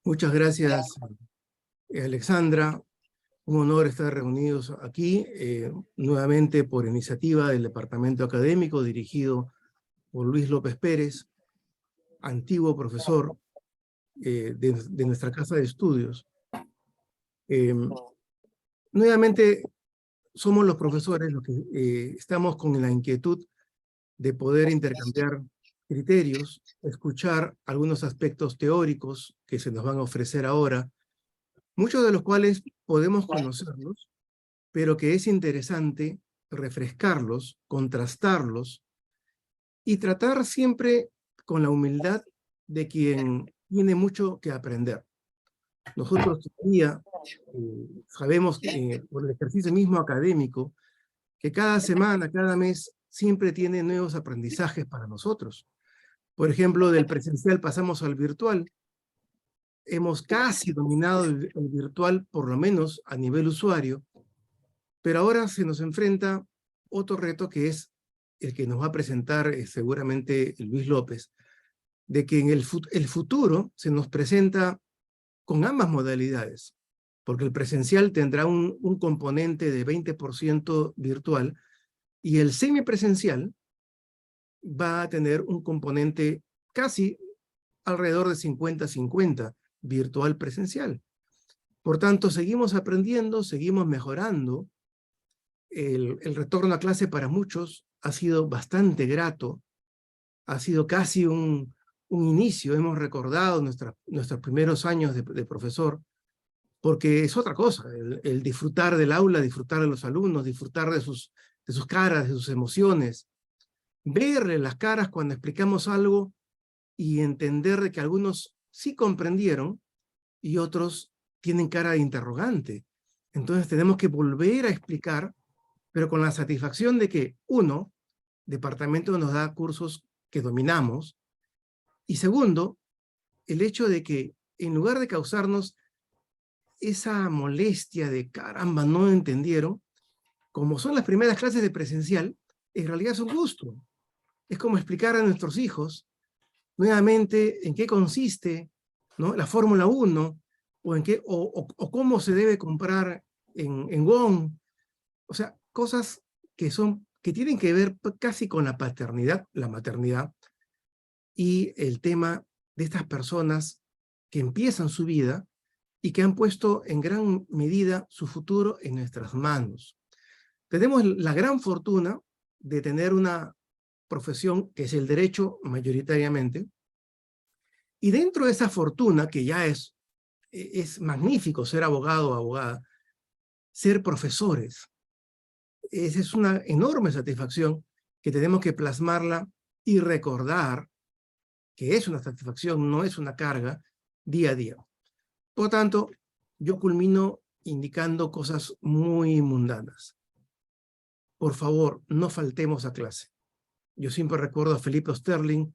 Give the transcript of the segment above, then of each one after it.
Muchas gracias, Alexandra. Un honor estar reunidos aquí, nuevamente por iniciativa del Departamento Académico dirigido por Luis López Pérez, antiguo profesor de nuestra casa de estudios. Nuevamente somos los profesores los que estamos con la inquietud de poder intercambiar criterios, escuchar algunos aspectos teóricos que se nos van a ofrecer ahora, muchos de los cuales podemos conocerlos, pero que es interesante refrescarlos, contrastarlos y tratar siempre con la humildad de quien tiene mucho que aprender. Nosotros todavía sabemos que, por el ejercicio mismo académico, que cada semana, cada mes, siempre tiene nuevos aprendizajes para nosotros. Por ejemplo, del presencial pasamos al virtual. Hemos casi dominado el virtual, por lo menos a nivel usuario, pero ahora se nos enfrenta otro reto que es el que nos va a presentar seguramente Luis López, de que en el futuro se nos presenta con ambas modalidades, porque el presencial tendrá un componente de 20% virtual y el semipresencial va a tener un componente casi alrededor de 50-50 virtual presencial. Por tanto, seguimos aprendiendo, seguimos mejorando. El retorno a clase para muchos ha sido bastante grato, ha sido casi un inicio. Hemos recordado nuestros primeros años de profesor, porque es otra cosa, el disfrutar del aula, disfrutar de los alumnos, disfrutar de sus caras, de sus emociones, verle las caras cuando explicamos algo y entender de que algunos sí comprendieron y otros tienen cara de interrogante. Entonces tenemos que volver a explicar, pero con la satisfacción de que, uno, departamento nos da cursos que dominamos, y segundo, el hecho de que en lugar de causarnos esa molestia de caramba, no entendieron, como son las primeras clases de presencial, en realidad es un gusto. Es como explicar a nuestros hijos nuevamente en qué consiste, ¿no?, la Fórmula 1, o cómo se debe comprar en WOM. O sea, cosas que tienen que ver casi con la paternidad, la maternidad, y el tema de estas personas que empiezan su vida y que han puesto en gran medida su futuro en nuestras manos. Tenemos la gran fortuna de tener una profesión que es el derecho mayoritariamente, y dentro de esa fortuna, que ya es magnífico ser abogado o abogada, ser profesores. Esa es una enorme satisfacción que tenemos que plasmarla y recordar que es una satisfacción, no es una carga, día a día. Por lo tanto, yo culmino indicando cosas muy mundanas. Por favor, no faltemos a clase. Yo siempre recuerdo a Felipe Osterling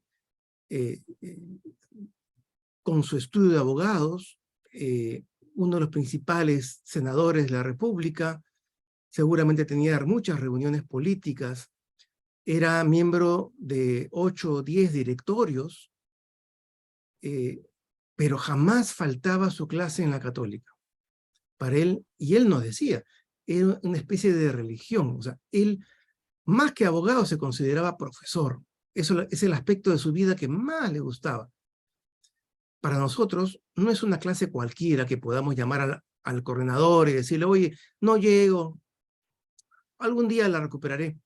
con su estudio de abogados, uno de los principales senadores de la República, seguramente tenía muchas reuniones políticas, era miembro de 8 o 10 directorios, pero jamás faltaba su clase en la Católica. Para él, y él nos decía, era una especie de religión. O sea, él, más que abogado, se consideraba profesor. Eso es el aspecto de su vida que más le gustaba. Para nosotros, no es una clase cualquiera que podamos llamar al coordinador y decirle, oye, no llego, algún día la recuperaré.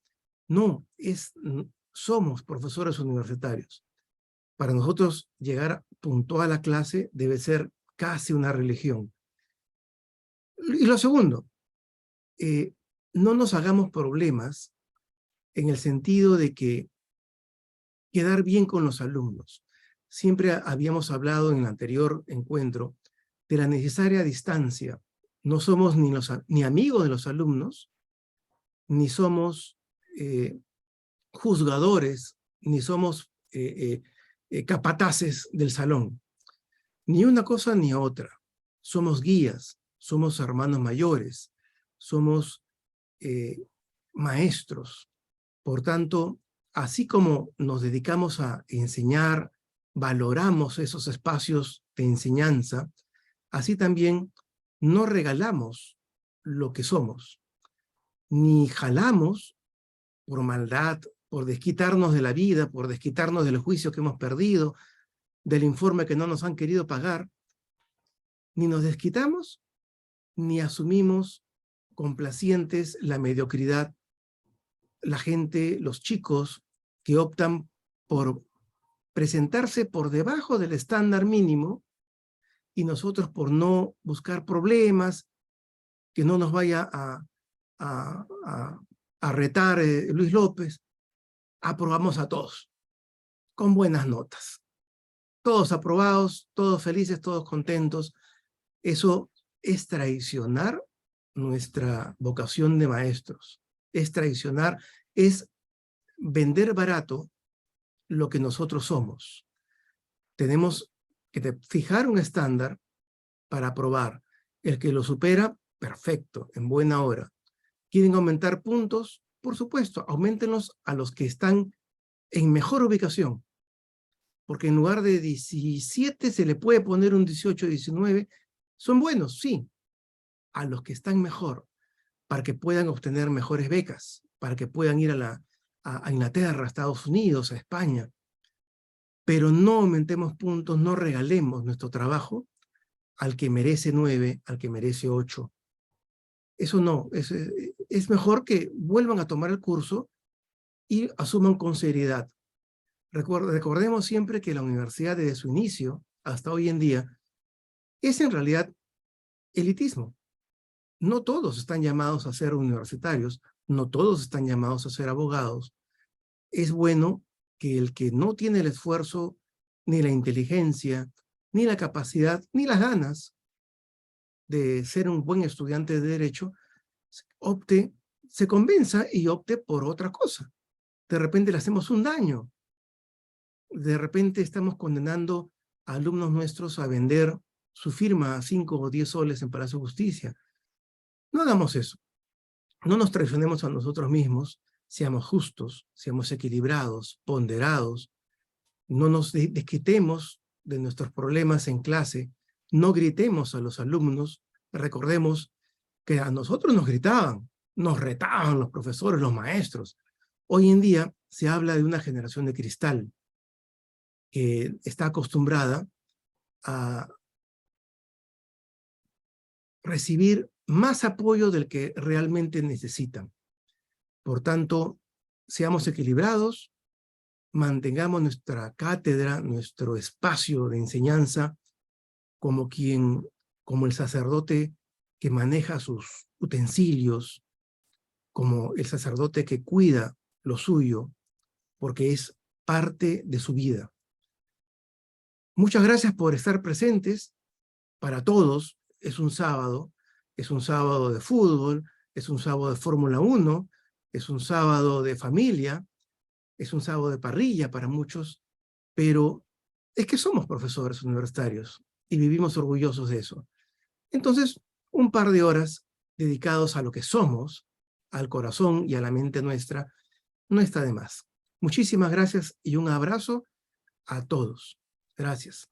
No, somos profesores universitarios. Para nosotros, llegar puntual a la clase debe ser casi una religión. Y lo segundo, no nos hagamos problemas en el sentido de que quedar bien con los alumnos. Siempre habíamos hablado en el anterior encuentro de la necesaria distancia. No somos ni amigos de los alumnos, ni somos juzgadores, ni somos capataces del salón. Ni una cosa ni otra. Somos guías, somos hermanos mayores, somos maestros. Por tanto, así como nos dedicamos a enseñar, valoramos esos espacios de enseñanza, así también no regalamos lo que somos, ni jalamos por maldad, por desquitarnos de la vida, por desquitarnos del juicio que hemos perdido, del informe que no nos han querido pagar, ni nos desquitamos, ni asumimos complacientes la mediocridad, la gente, los chicos que optan por presentarse por debajo del estándar mínimo y nosotros por no buscar problemas, que no nos vaya a, a, a retar Luis López, aprobamos a todos, con buenas notas. Todos aprobados, todos felices, todos contentos. Eso es traicionar nuestra vocación de maestros. Es traicionar, es vender barato lo que nosotros somos. Tenemos que fijar un estándar para aprobar. El que lo supera, perfecto, en buena hora. ¿Quieren aumentar puntos? Por supuesto, auméntenlos a los que están en mejor ubicación. Porque en lugar de 17 se le puede poner un 18, 19. Son buenos, sí, a los que están mejor, para que puedan obtener mejores becas, para que puedan ir a Inglaterra, a Estados Unidos, a España. Pero no aumentemos puntos, no regalemos nuestro trabajo al que merece 9, al que merece 8. Eso no, es mejor que vuelvan a tomar el curso y asuman con seriedad. Recordemos siempre que la universidad desde su inicio hasta hoy en día es en realidad elitismo. No todos están llamados a ser universitarios, no todos están llamados a ser abogados. Es bueno que el que no tiene el esfuerzo, ni la inteligencia, ni la capacidad, ni las ganas de ser un buen estudiante de Derecho, se convenza y opte por otra cosa. De repente le hacemos un daño. De repente estamos condenando a alumnos nuestros a vender su firma a 5 o 10 soles en Palacio de Justicia. No hagamos eso. No nos traicionemos a nosotros mismos, seamos justos, seamos equilibrados, ponderados, no nos desquitemos de nuestros problemas en clase, no gritemos a los alumnos. Recordemos que a nosotros nos gritaban, nos retaban los profesores, los maestros. Hoy en día se habla de una generación de cristal que está acostumbrada a recibir más apoyo del que realmente necesitan. Por tanto, seamos equilibrados, mantengamos nuestra cátedra, nuestro espacio de enseñanza como el sacerdote que maneja sus utensilios, como el sacerdote que cuida lo suyo, porque es parte de su vida. Muchas gracias por estar presentes. Para todos es un sábado de fútbol, es un sábado de Fórmula 1, es un sábado de familia, es un sábado de parrilla para muchos, pero es que somos profesores universitarios y vivimos orgullosos de eso. Entonces, un par de horas dedicados a lo que somos, al corazón y a la mente nuestra, no está de más. Muchísimas gracias y un abrazo a todos. Gracias.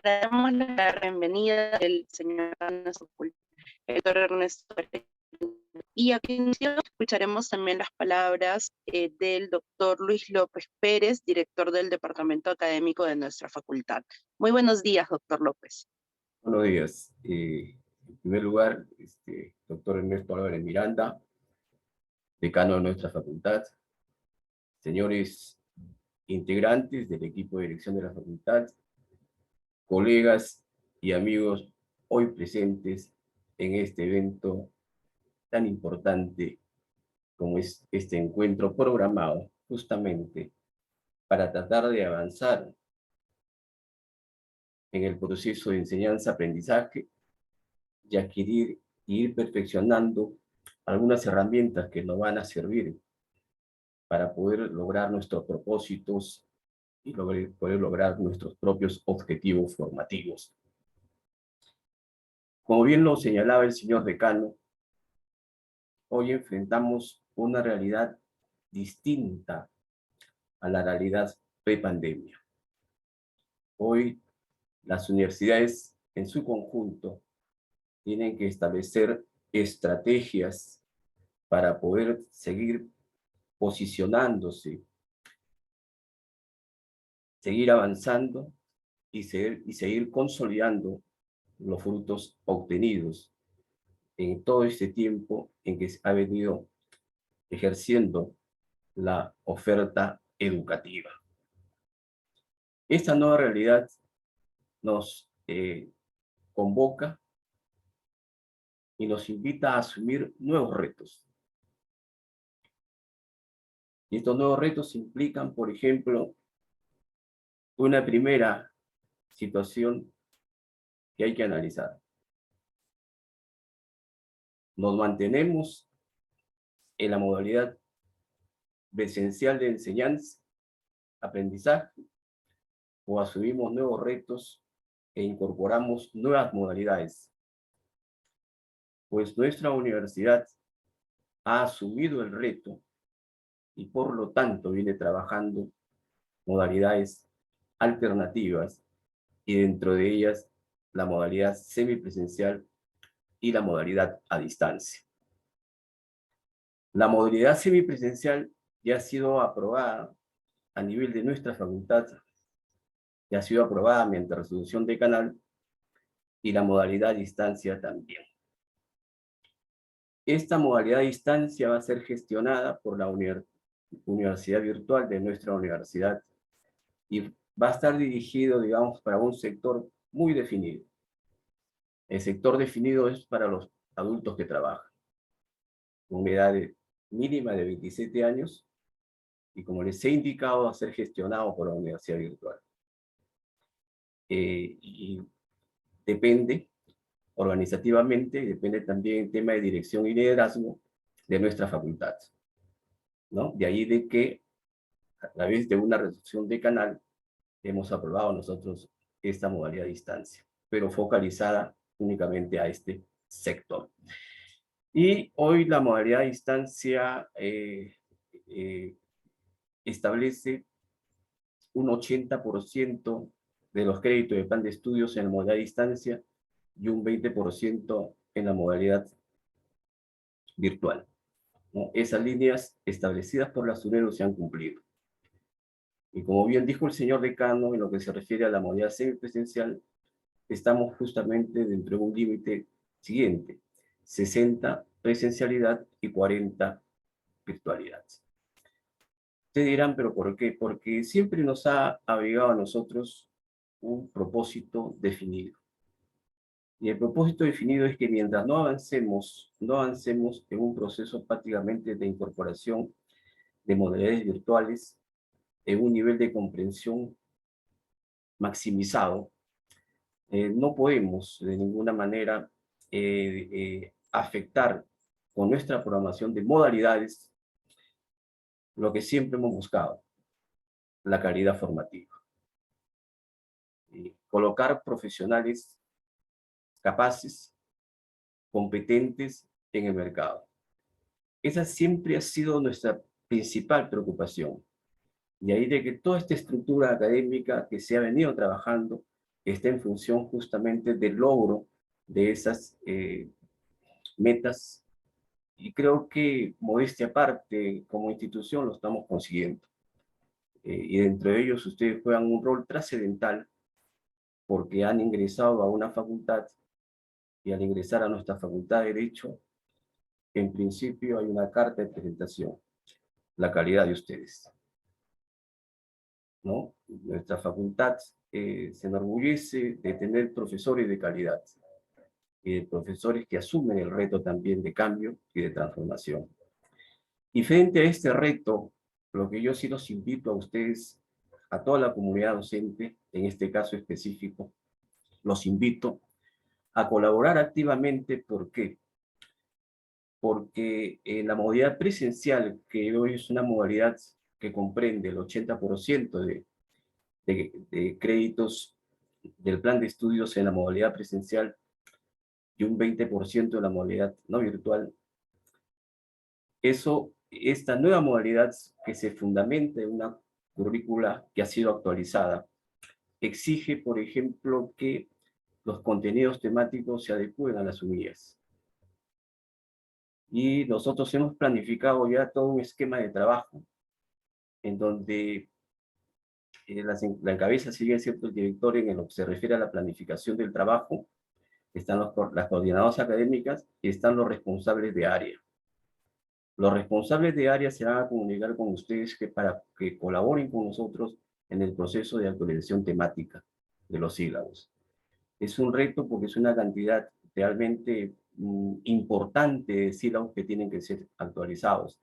Damos la bienvenida del señor doctor Ernesto. Y a continuación escucharemos también las palabras del doctor Luis López Pérez, director del Departamento Académico de nuestra facultad. Muy buenos días, doctor López. Buenos días. En primer lugar, doctor Ernesto Álvarez Miranda, decano de nuestra facultad, señores integrantes del equipo de dirección de la facultad, colegas y amigos hoy presentes en este evento tan importante como es este encuentro programado justamente para tratar de avanzar en el proceso de enseñanza-aprendizaje y adquirir e ir perfeccionando algunas herramientas que nos van a servir para poder lograr nuestros propósitos y poder lograr nuestros propios objetivos formativos. Como bien lo señalaba el señor decano, hoy enfrentamos una realidad distinta a la realidad pre-pandemia. Hoy las universidades en su conjunto tienen que establecer estrategias para poder seguir posicionándose, seguir avanzando y seguir consolidando los frutos obtenidos en todo este tiempo en que se ha venido ejerciendo la oferta educativa. Esta nueva realidad nos convoca y nos invita a asumir nuevos retos. Y estos nuevos retos implican, por ejemplo, una primera situación que hay que analizar. ¿Nos mantenemos en la modalidad presencial de enseñanza, aprendizaje, o asumimos nuevos retos e incorporamos nuevas modalidades? Pues nuestra universidad ha asumido el reto y por lo tanto viene trabajando modalidades alternativas y dentro de ellas la modalidad semipresencial y la modalidad a distancia. La modalidad semipresencial ya ha sido aprobada a nivel de nuestra facultad, ya ha sido aprobada mediante resolución decanal, y la modalidad a distancia también. Esta modalidad a distancia va a ser gestionada por la universidad virtual de nuestra universidad y va a estar dirigido, digamos, para un sector muy definido. El sector definido es para los adultos que trabajan, con una edad mínima de 27 años, y como les he indicado, va a ser gestionado por la universidad virtual. Y depende organizativamente, depende también el tema de dirección y liderazgo de nuestra facultad, ¿no? De ahí de que, a través de una resolución decanal, hemos aprobado nosotros esta modalidad a distancia, pero focalizada únicamente a este sector. Y hoy la modalidad a distancia establece un 80% de los créditos de plan de estudios en la modalidad a distancia y un 20% en la modalidad virtual, ¿no? Esas líneas establecidas por la SUNEDU se han cumplido. Y como bien dijo el señor decano, en lo que se refiere a la modalidad semipresencial, estamos justamente dentro de un límite siguiente: 60 presencialidad y 40 virtualidad. Ustedes dirán, ¿pero por qué? Porque siempre nos ha abrigado a nosotros un propósito definido. Y el propósito definido es que mientras no avancemos en un proceso prácticamente de incorporación de modalidades virtuales en un nivel de comprensión maximizado, no podemos de ninguna manera afectar con nuestra programación de modalidades lo que siempre hemos buscado: la calidad formativa. Colocar profesionales capaces, competentes en el mercado. Esa siempre ha sido nuestra principal preocupación. Y ahí de que toda esta estructura académica que se ha venido trabajando está en función justamente del logro de esas metas. Y creo que, modestia aparte, como institución lo estamos consiguiendo. Y dentro de ellos ustedes juegan un rol trascendental porque han ingresado a una facultad, y al ingresar a nuestra facultad de Derecho, en principio hay una carta de presentación: la calidad de ustedes, ¿no? Nuestra facultad se enorgullece de tener profesores de calidad y de profesores que asumen el reto también de cambio y de transformación. Y frente a este reto, lo que yo sí los invito a ustedes, a toda la comunidad docente, en este caso específico, los invito a colaborar activamente. ¿Por qué? Porque en la modalidad presencial, que hoy es una modalidad que comprende el 80% de créditos del plan de estudios en la modalidad presencial y un 20% de la modalidad no virtual, esta nueva modalidad, que se fundamenta en una currícula que ha sido actualizada, exige, por ejemplo, que los contenidos temáticos se adecúen a las unidades. Y nosotros hemos planificado ya todo un esquema de trabajo en donde la cabeza sigue siendo el director en lo que se refiere a la planificación del trabajo, están las coordinadoras académicas y están los responsables de área. Los responsables de área se van a comunicar con ustedes para que colaboren con nosotros en el proceso de actualización temática de los sílabos. Es un reto porque es una cantidad realmente importante de sílabos que tienen que ser actualizados,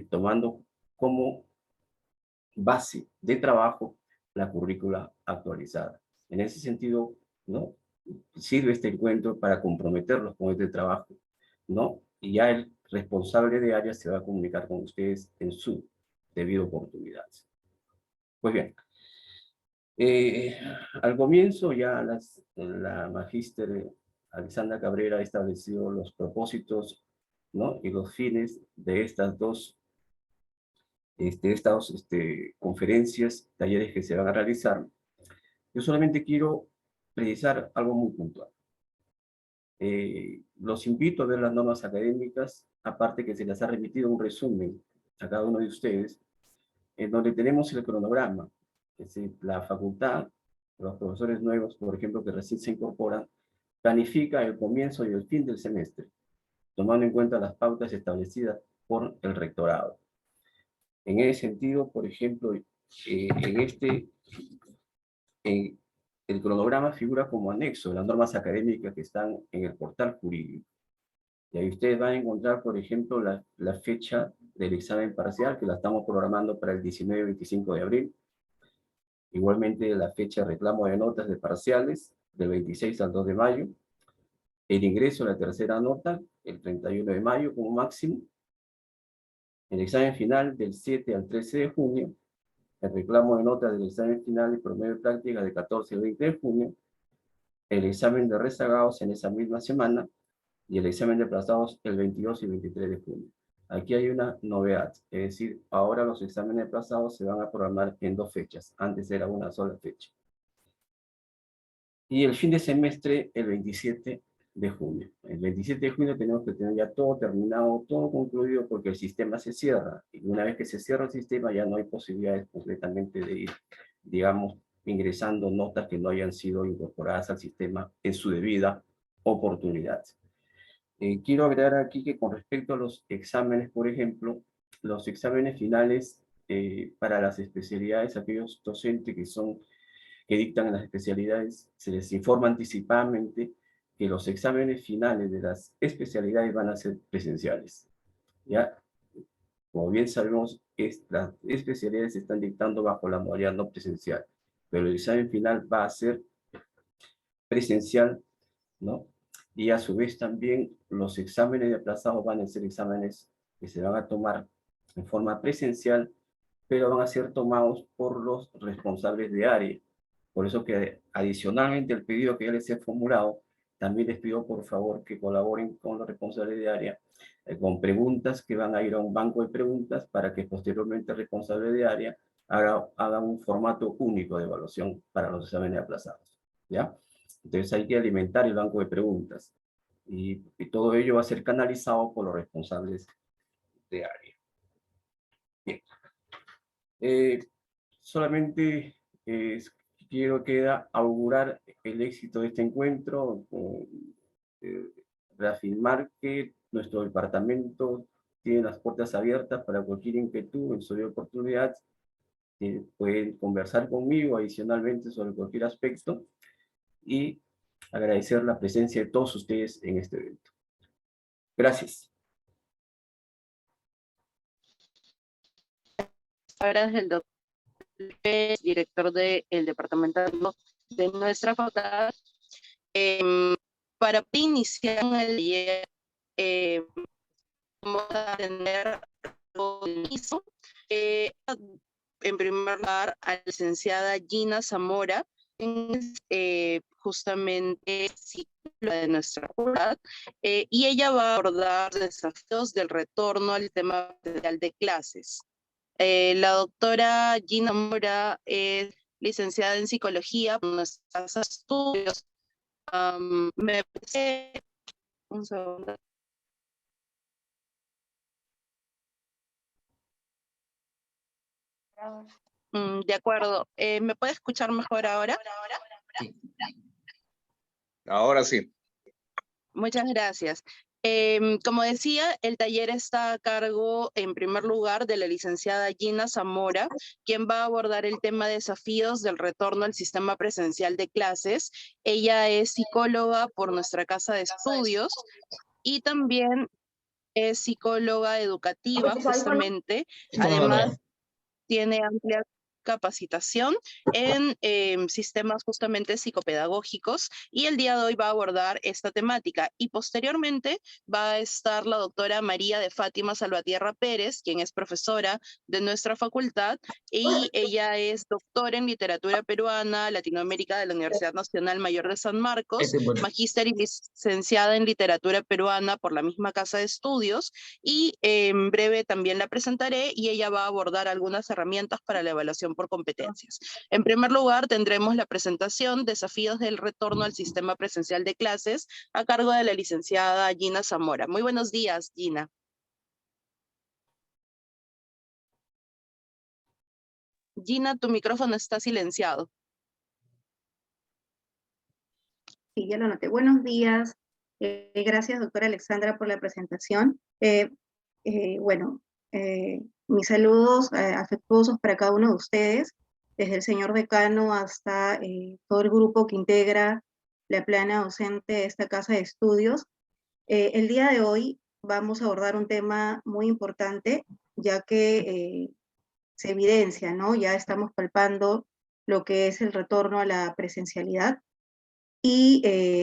tomando como base de trabajo la currícula actualizada. En ese sentido, ¿no?, sirve este encuentro para comprometerlos con este trabajo, ¿no? Y ya el responsable de área se va a comunicar con ustedes en su debida oportunidad. Pues bien, al comienzo ya la magíster Alexandra Cabrera ha establecido los propósitos, ¿no?, y los fines de estas dos conferencias, talleres que se van a realizar. Yo solamente quiero precisar algo muy puntual. Los invito a ver las normas académicas, aparte que se les ha remitido un resumen a cada uno de ustedes, en donde tenemos el cronograma. Es decir, la facultad, los profesores nuevos, por ejemplo, que recién se incorporan, planifica el comienzo y el fin del semestre, tomando en cuenta las pautas establecidas por el rectorado. En ese sentido, por ejemplo, el cronograma figura como anexo de las normas académicas que están en el portal jurídico. Y ahí ustedes van a encontrar, por ejemplo, la fecha del examen parcial, que la estamos programando para el 19 y 25 de abril. Igualmente, la fecha de reclamo de notas de parciales, del 26 al 2 de mayo. El ingreso a la tercera nota, el 31 de mayo como máximo. El examen final, del 7 al 13 de junio. El reclamo de notas del examen final y promedio de práctica, de 14 al 20 de junio. El examen de rezagados en esa misma semana. Y el examen de aplazados el 22 y 23 de junio. Aquí hay una novedad, es decir, ahora los exámenes aplazados se van a programar en 2 fechas, antes era una sola fecha. Y el fin de semestre el 27 de junio. El 27 de junio tenemos que tener ya todo terminado, todo concluido, porque el sistema se cierra. Y una vez que se cierra el sistema ya no hay posibilidades completamente de ir, digamos, ingresando notas que no hayan sido incorporadas al sistema en su debida oportunidad. Quiero agregar aquí que con respecto a los exámenes, por ejemplo, los exámenes finales para las especialidades, aquellos docentes que dictan las especialidades, se les informa anticipadamente que los exámenes finales de las especialidades van a ser presenciales. ¿Ya? Como bien sabemos, las especialidades se están dictando bajo la modalidad no presencial, pero el examen final va a ser presencial, ¿no? Y a su vez también los exámenes de aplazados van a ser exámenes que se van a tomar en forma presencial, pero van a ser tomados por los responsables de área. Por eso que adicionalmente al pedido que ya les he formulado, también les pido por favor que colaboren con los responsables de área, con preguntas que van a ir a un banco de preguntas para que posteriormente el responsable de área haga un formato único de evaluación para los exámenes aplazados. ¿Ya? Entonces hay que alimentar el banco de preguntas y todo ello va a ser canalizado por los responsables de área. Bien. Solamente quiero augurar el éxito de este encuentro, reafirmar que nuestro departamento tiene las puertas abiertas para cualquier inquietud en su oportunidad. Pueden conversar conmigo adicionalmente sobre cualquier aspecto y agradecer la presencia de todos ustedes en este evento. Gracias. Palabras del doctor, director del departamento de nuestra facultad. Para iniciar el día, vamos a atender el mismo. En primer lugar, a la licenciada Gina Zamora, justamente ciclo de nuestra facultad, y ella va a abordar desafíos del retorno al tema de clases. La doctora Gina Zamora es licenciada en psicología por nuestra casa de estudios. Me parece... Un segundo. De acuerdo. ¿Me puede escuchar mejor ahora? Sí. Ahora sí. Muchas gracias. Como decía, el taller está a cargo, en primer lugar, de la licenciada Gina Zamora, quien va a abordar el tema de desafíos del retorno al sistema presencial de clases. Ella es psicóloga por nuestra casa de estudios y también es psicóloga educativa, justamente. Además, tiene amplia capacitación en sistemas justamente psicopedagógicos, y el día de hoy va a abordar esta temática. Y posteriormente va a estar la doctora María de Fátima Salvatierra Pérez, quien es profesora de nuestra facultad, y ella es doctora en literatura peruana, Latinoamérica, de la Universidad Nacional Mayor de San Marcos, magíster y licenciada en literatura peruana por la misma casa de estudios, y en breve también la presentaré, y ella va a abordar algunas herramientas para la evaluación por competencias. En primer lugar, tendremos la presentación Desafíos del retorno al sistema presencial de clases, a cargo de la licenciada Gina Zamora. Muy buenos días, Gina. Gina, tu micrófono está silenciado. Sí, ya lo noté. Buenos días. Gracias, doctora Alexandra, por la presentación. Mis saludos afectuosos para cada uno de ustedes, desde el señor decano hasta todo el grupo que integra la plana docente de esta casa de estudios. El día de hoy vamos a abordar un tema muy importante, ya que se evidencia, ¿no? Ya estamos palpando lo que es el retorno a la presencialidad. Y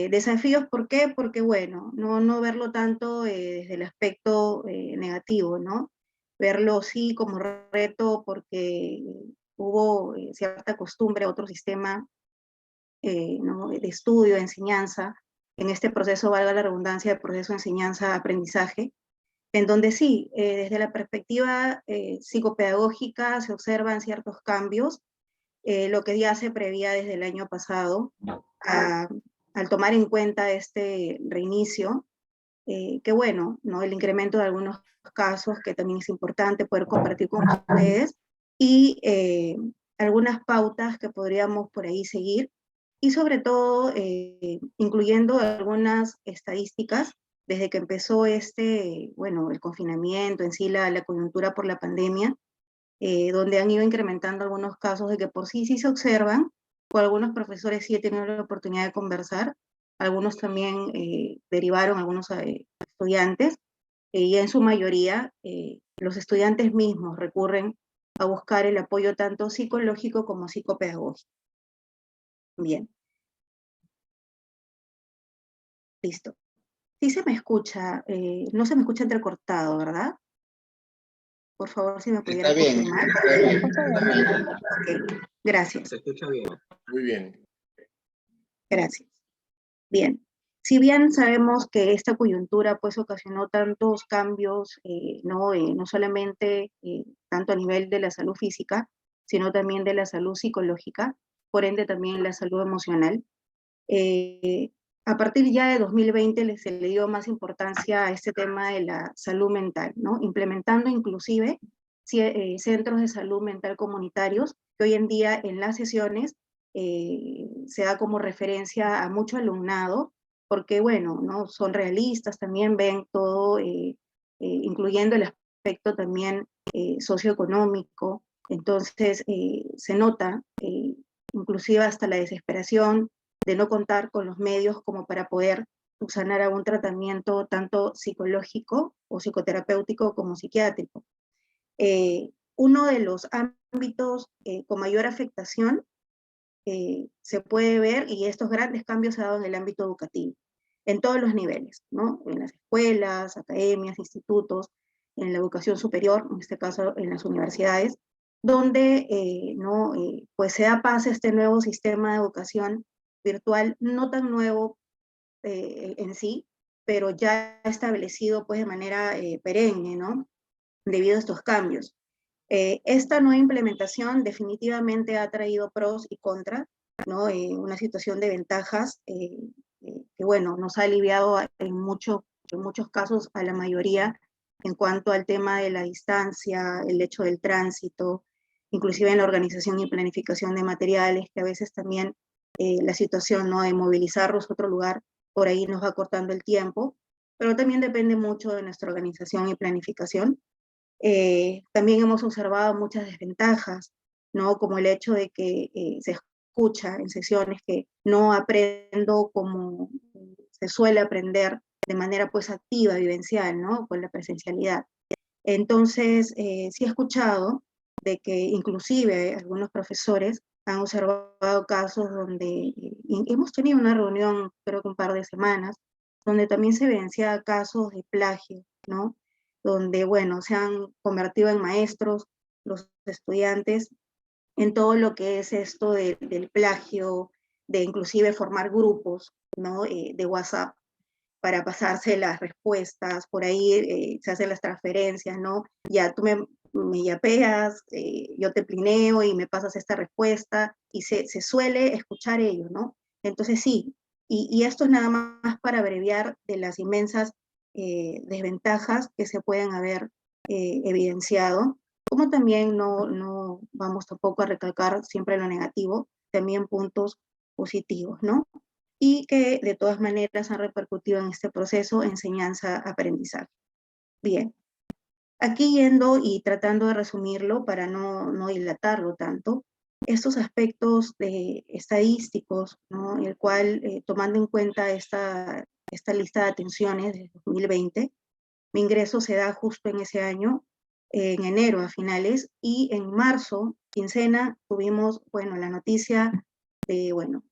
desafíos, ¿por qué? Porque, bueno, no verlo tanto desde el aspecto negativo, ¿no? Verlo sí como reto porque hubo cierta costumbre, otro sistema ¿no? de estudio, de enseñanza, en este proceso, valga la redundancia, de proceso de enseñanza-aprendizaje, en donde sí, desde la perspectiva psicopedagógica se observan ciertos cambios, lo que ya se prevía desde el año pasado, al tomar en cuenta este reinicio, que bueno, ¿no? El incremento de algunos casos que también es importante poder compartir con ustedes, y algunas pautas que podríamos por ahí seguir, y sobre todo incluyendo algunas estadísticas desde que empezó el confinamiento, en sí la coyuntura por la pandemia, donde han ido incrementando algunos casos de que por sí se observan. Con algunos profesores sí he tenido la oportunidad de conversar, algunos también derivaron, algunos estudiantes, y en su mayoría los estudiantes mismos recurren a buscar el apoyo tanto psicológico como psicopedagógico. Bien. Listo. Sí se me escucha, no se me escucha entrecortado, ¿verdad? Por favor, si me pudiera confirmar. Está bien. Okay. Gracias. Se escucha bien. Muy bien. Gracias. Bien. Si bien sabemos que esta coyuntura pues ocasionó tantos cambios, no solamente tanto a nivel de la salud física, sino también de la salud psicológica, por ende también la salud emocional. A partir ya de 2020 se le dio más importancia a este tema de la salud mental, ¿no? Implementando inclusive centros de salud mental comunitarios, que hoy en día en las sesiones se da como referencia a mucho alumnado, porque bueno, ¿no? Son realistas, también ven todo, incluyendo el aspecto también socioeconómico. Entonces se nota inclusive hasta la desesperación de no contar con los medios como para poder subsanar algún tratamiento tanto psicológico o psicoterapéutico como psiquiátrico. Uno de los ámbitos con mayor afectación se puede ver, y estos grandes cambios se han dado en el ámbito educativo, en todos los niveles, ¿no? En las escuelas, academias, institutos, en la educación superior, en este caso en las universidades, donde pues se da paso a este nuevo sistema de educación virtual, no tan nuevo en sí, pero ya establecido pues de manera perenne, ¿no? Debido a estos cambios. Esta nueva implementación definitivamente ha traído pros y contras, ¿no? Una situación de ventajas que, bueno, nos ha aliviado en muchos casos a la mayoría en cuanto al tema de la distancia, el hecho del tránsito, inclusive en la organización y planificación de materiales, que a veces también la situación, ¿no?, de movilizarlos a otro lugar, por ahí nos va cortando el tiempo, pero también depende mucho de nuestra organización y planificación. También hemos observado muchas desventajas, ¿no? Como el hecho de que se escucha en sesiones que no aprendo como se suele aprender de manera pues activa, vivencial, ¿no? Con la presencialidad. Entonces, sí he escuchado de que inclusive algunos profesores han observado casos donde hemos tenido una reunión, creo que un par de semanas, donde también se evidenciaba casos de plagio, ¿no? Donde, bueno, se han convertido en maestros los estudiantes en todo lo que es esto del plagio, de inclusive formar grupos, ¿no? De WhatsApp para pasarse las respuestas, por ahí se hacen las transferencias, ¿no? Ya tú me yapeas, yo te plineo y me pasas esta respuesta, y se suele escuchar ello, ¿no? Entonces sí, y esto es nada más para abreviar de las inmensas desventajas que se pueden haber evidenciado, como también no vamos tampoco a recalcar siempre lo negativo, también puntos positivos, ¿no? Y que de todas maneras han repercutido en este proceso enseñanza-aprendizaje. Bien, aquí yendo y tratando de resumirlo para no dilatarlo tanto, estos aspectos estadísticos, ¿no?, el cual, tomando en cuenta esta lista de atenciones de 2020, mi ingreso se da justo en ese año, en enero a finales, y en marzo, quincena, tuvimos, bueno, la noticia de, bueno,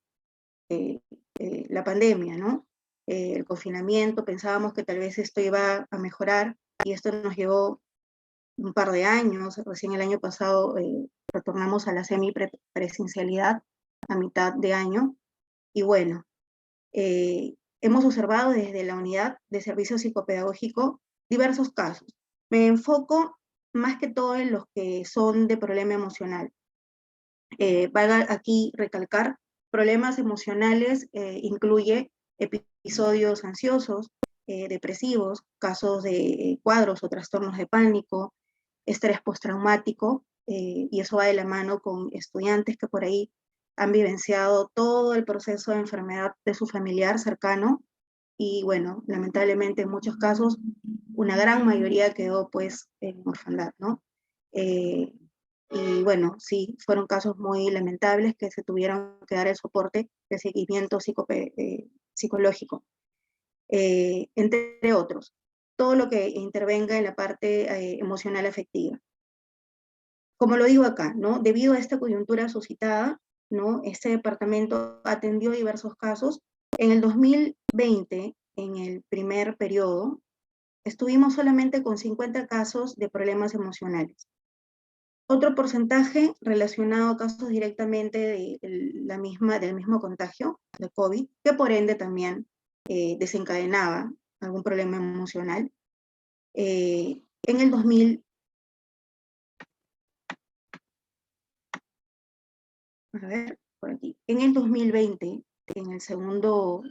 la pandemia, ¿no? El confinamiento, pensábamos que tal vez esto iba a mejorar y esto nos llevó un par de años. Recién el año pasado retornamos a la semipresencialidad a mitad de año y bueno, hemos observado desde la unidad de servicio psicopedagógico diversos casos. Me enfoco más que todo en los que son de problema emocional. Valga aquí recalcar, problemas emocionales incluye episodios ansiosos, depresivos, casos de cuadros o trastornos de pánico, estrés postraumático, y eso va de la mano con estudiantes que por ahí han vivenciado todo el proceso de enfermedad de su familiar cercano, y bueno, lamentablemente en muchos casos, una gran mayoría quedó pues en orfandad, ¿no? Y bueno, sí, fueron casos muy lamentables que se tuvieron que dar el soporte de seguimiento psicológico, entre otros. Todo lo que intervenga en la parte emocional afectiva. Como lo digo acá, ¿no? Debido a esta coyuntura suscitada, ¿no?, este departamento atendió diversos casos. En el 2020, en el primer periodo, estuvimos solamente con 50 casos de problemas emocionales. Otro porcentaje relacionado a casos directamente del mismo contagio de COVID, que por ende también desencadenaba algún problema emocional. En el 2000, a ver, por aquí, en el 2020, en el segundo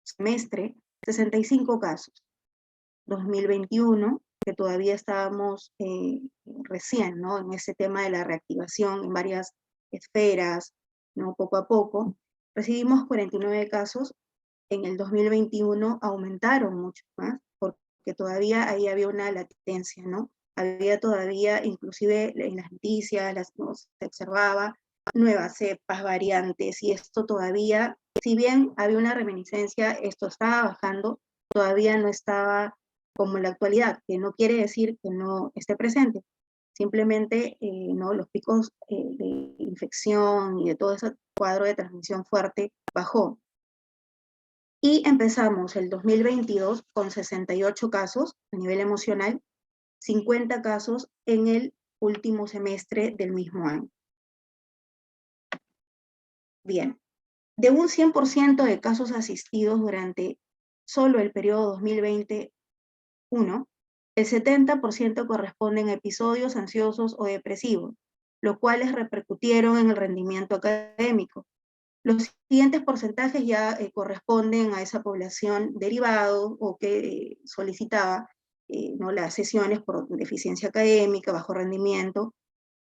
semestre, 65 casos. 2021, que todavía estábamos recién, ¿no?, en ese tema de la reactivación en varias esferas, ¿no?, poco a poco, recibimos 49 casos. En el 2021 aumentaron mucho más, porque todavía ahí había una latencia, ¿no? Había todavía, inclusive en las noticias, ¿no?, se observaba nuevas cepas, variantes, y esto todavía, si bien había una reminiscencia, esto estaba bajando, todavía no estaba como en la actualidad, que no quiere decir que no esté presente, simplemente ¿no?, los picos de infección y de todo ese cuadro de transmisión fuerte bajó. Y empezamos el 2022 con 68 casos a nivel emocional, 50 casos en el último semestre del mismo año. Bien, de un 100% de casos asistidos durante solo el periodo 2021, El 70% corresponden a episodios ansiosos o depresivos, los cuales repercutieron en el rendimiento académico. Los siguientes porcentajes ya corresponden a esa población derivado o que solicitaba ¿no? las sesiones por deficiencia académica, bajo rendimiento,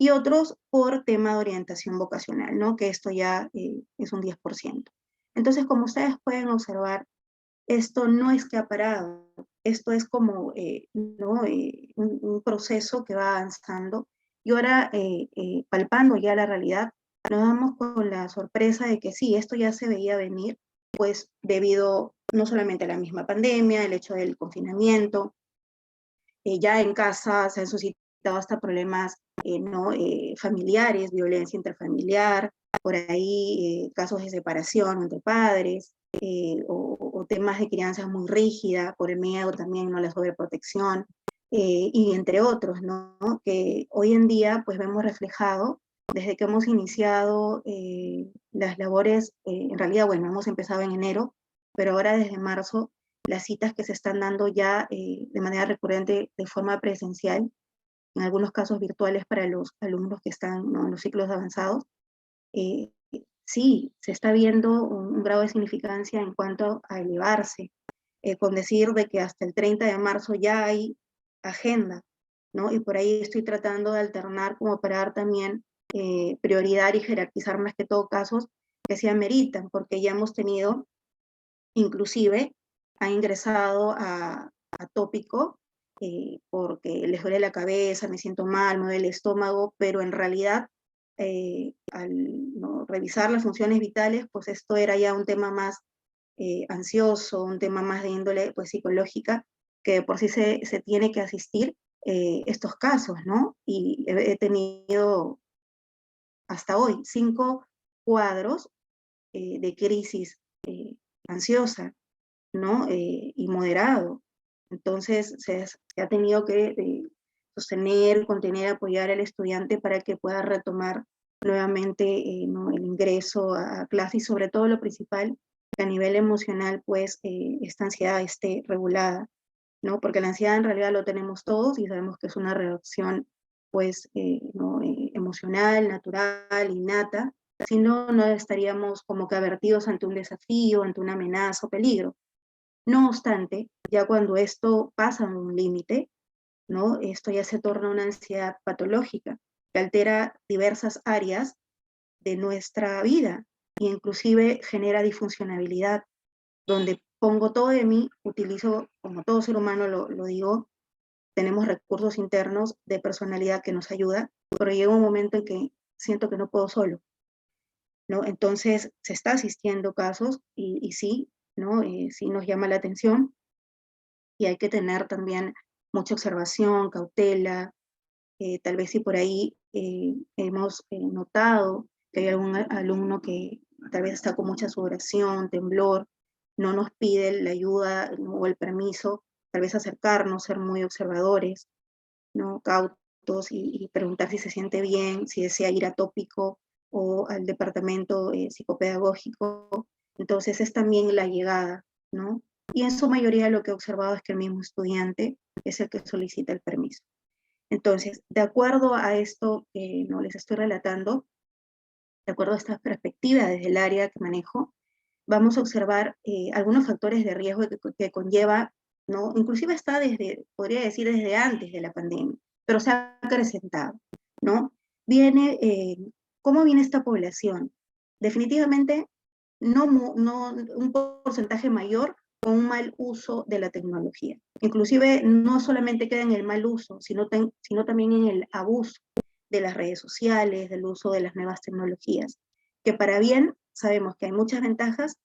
y otros por tema de orientación vocacional, ¿no? Que esto ya es un 10%. Entonces, como ustedes pueden observar, esto no es que ha parado, esto es como ¿no? Un proceso que va avanzando, y ahora palpando ya la realidad, nos damos con la sorpresa de que sí, esto ya se veía venir, pues debido no solamente a la misma pandemia, el hecho del confinamiento, ya en casa se han suscitado hasta problemas ¿no? Familiares, violencia intrafamiliar, por ahí casos de separación entre padres, o temas de crianza muy rígida, por el miedo también, ¿no? La sobreprotección, y entre otros, ¿no? Que hoy en día pues vemos reflejado desde que hemos iniciado las labores, en realidad, bueno, hemos empezado en enero, pero ahora desde marzo, las citas que se están dando ya de manera recurrente de forma presencial, en algunos casos virtuales para los alumnos que están, ¿no? en los ciclos avanzados, eh, sí, se está viendo un grado de significancia en cuanto a elevarse, con decir de que hasta el 30 de marzo ya hay agenda, ¿no? Y por ahí estoy tratando de alternar como para dar también prioridad y jerarquizar más que todo casos que se ameritan, porque ya hemos tenido, inclusive, ha ingresado a tópico porque les duele la cabeza, me siento mal, me duele el estómago, pero en realidad al ¿no? revisar las funciones vitales, pues esto era ya un tema más ansioso, un tema más de índole pues, psicológica, que por sí se tiene que asistir estos casos, ¿no? Y he tenido hasta hoy 5 cuadros de crisis ansiosa, ¿no? Y moderado. Entonces se ha tenido que sostener, contener, apoyar al estudiante para que pueda retomar nuevamente ¿no? el ingreso a clase, y sobre todo lo principal, que a nivel emocional pues esta ansiedad esté regulada, ¿no? Porque la ansiedad en realidad lo tenemos todos y sabemos que es una reacción pues ¿no? Emocional, natural, innata. Si no, no estaríamos como que avertidos ante un desafío, ante una amenaza o peligro. No obstante, ya cuando esto pasa un límite, ¿no? Esto ya se torna una ansiedad patológica que altera diversas áreas de nuestra vida e inclusive genera disfuncionabilidad, donde pongo todo de mí, utilizo, como todo ser humano lo digo, tenemos recursos internos de personalidad que nos ayuda, pero llega un momento en que siento que no puedo solo, ¿no? Entonces se está asistiendo casos y sí, ¿no? Sí nos llama la atención, y hay que tener también mucha observación, cautela, tal vez si por ahí hemos notado que hay algún alumno que tal vez está con mucha sudoración, temblor, no nos pide la ayuda o el permiso, tal vez acercarnos, ser muy observadores, ¿no? Cautos y preguntar si se siente bien, si desea ir a tópico o al departamento psicopedagógico. Entonces es también la llegada, ¿no? Y en su mayoría lo que he observado es que el mismo estudiante es el que solicita el permiso. Entonces, de acuerdo a esto que no les estoy relatando, de acuerdo a esta perspectiva desde el área que manejo, vamos a observar algunos factores de riesgo que conlleva, ¿no? Inclusive está desde, podría decir, desde antes de la pandemia, pero se ha acrecentado, ¿no? Viene, ¿cómo viene esta población? Definitivamente, no un porcentaje mayor con un mal uso de la tecnología. Inclusive, no solamente queda en el mal uso, sino también en el abuso de las redes sociales, del uso de las nuevas tecnologías, que para bien sabemos que hay muchas ventajas,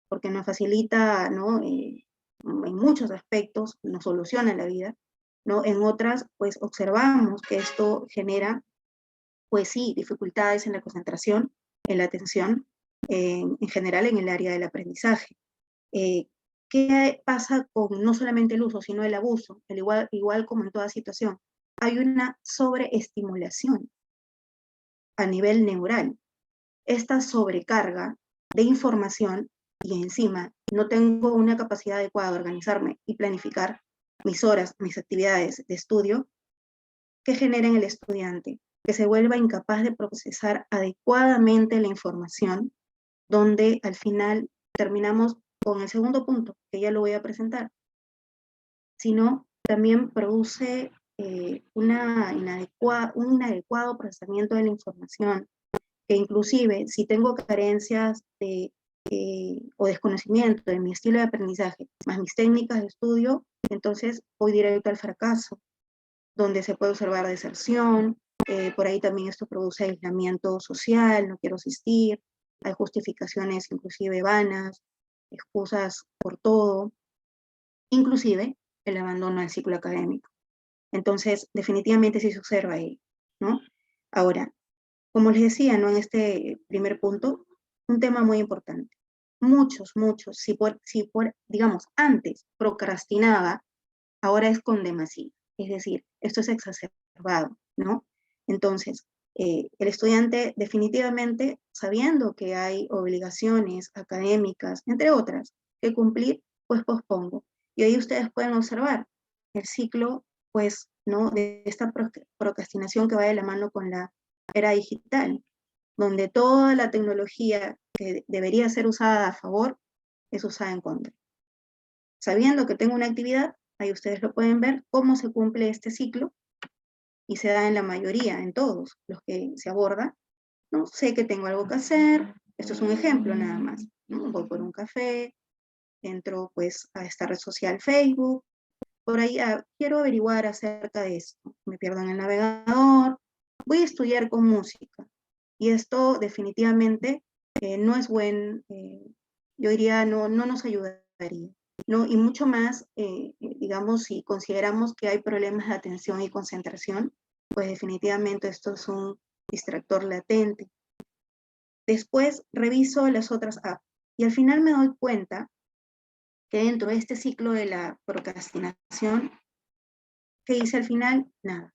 porque nos facilita, ¿no? En muchos aspectos, nos soluciona la vida, ¿no? En otras, pues observamos que esto genera, pues sí, dificultades en la concentración, en la atención, en general en el área del aprendizaje. ¿Qué pasa con no solamente el uso, sino el abuso? Igual como en toda situación, hay una sobreestimulación a nivel neural. Esta sobrecarga de información, y encima no tengo una capacidad adecuada de organizarme y planificar, mis horas, mis actividades de estudio, ¿qué genera en el estudiante? Que se vuelva incapaz de procesar adecuadamente la información, donde al final terminamos con el segundo punto, que ya lo voy a presentar, sino también produce un inadecuado procesamiento de la información, que inclusive si tengo carencias o desconocimiento de mi estilo de aprendizaje, más mis técnicas de estudio, entonces voy directo al fracaso, donde se puede observar deserción, por ahí también esto produce aislamiento social, no quiero asistir, hay justificaciones inclusive vanas, excusas por todo, inclusive el abandono del ciclo académico. Entonces, definitivamente sí se observa ahí, ¿no? Ahora, como les decía, ¿no? En este primer punto, un tema muy importante. Muchos, digamos, antes procrastinaba, ahora es con demasía. Es decir, esto es exacerbado, ¿no? Entonces, el estudiante definitivamente, sabiendo que hay obligaciones académicas, entre otras, que cumplir, pues pospongo. Y ahí ustedes pueden observar el ciclo, pues, ¿no? De esta procrastinación que va de la mano con la era digital, donde toda la tecnología que debería ser usada a favor es usada en contra. Sabiendo que tengo una actividad, ahí ustedes lo pueden ver, cómo se cumple este ciclo, y se da en la mayoría, en todos los que se aborda, ¿no? Sé que tengo algo que hacer, esto es un ejemplo nada más, ¿no? Voy por un café, entro pues a esta red social Facebook, por ahí quiero averiguar acerca de esto, me pierdo en el navegador, voy a estudiar con música, y esto definitivamente no es yo diría, no nos ayudaría, ¿no? Y mucho más, digamos, si consideramos que hay problemas de atención y concentración, pues definitivamente esto es un distractor latente. Después reviso las otras apps, y al final me doy cuenta que dentro de este ciclo de la procrastinación, ¿qué hice al final? Nada.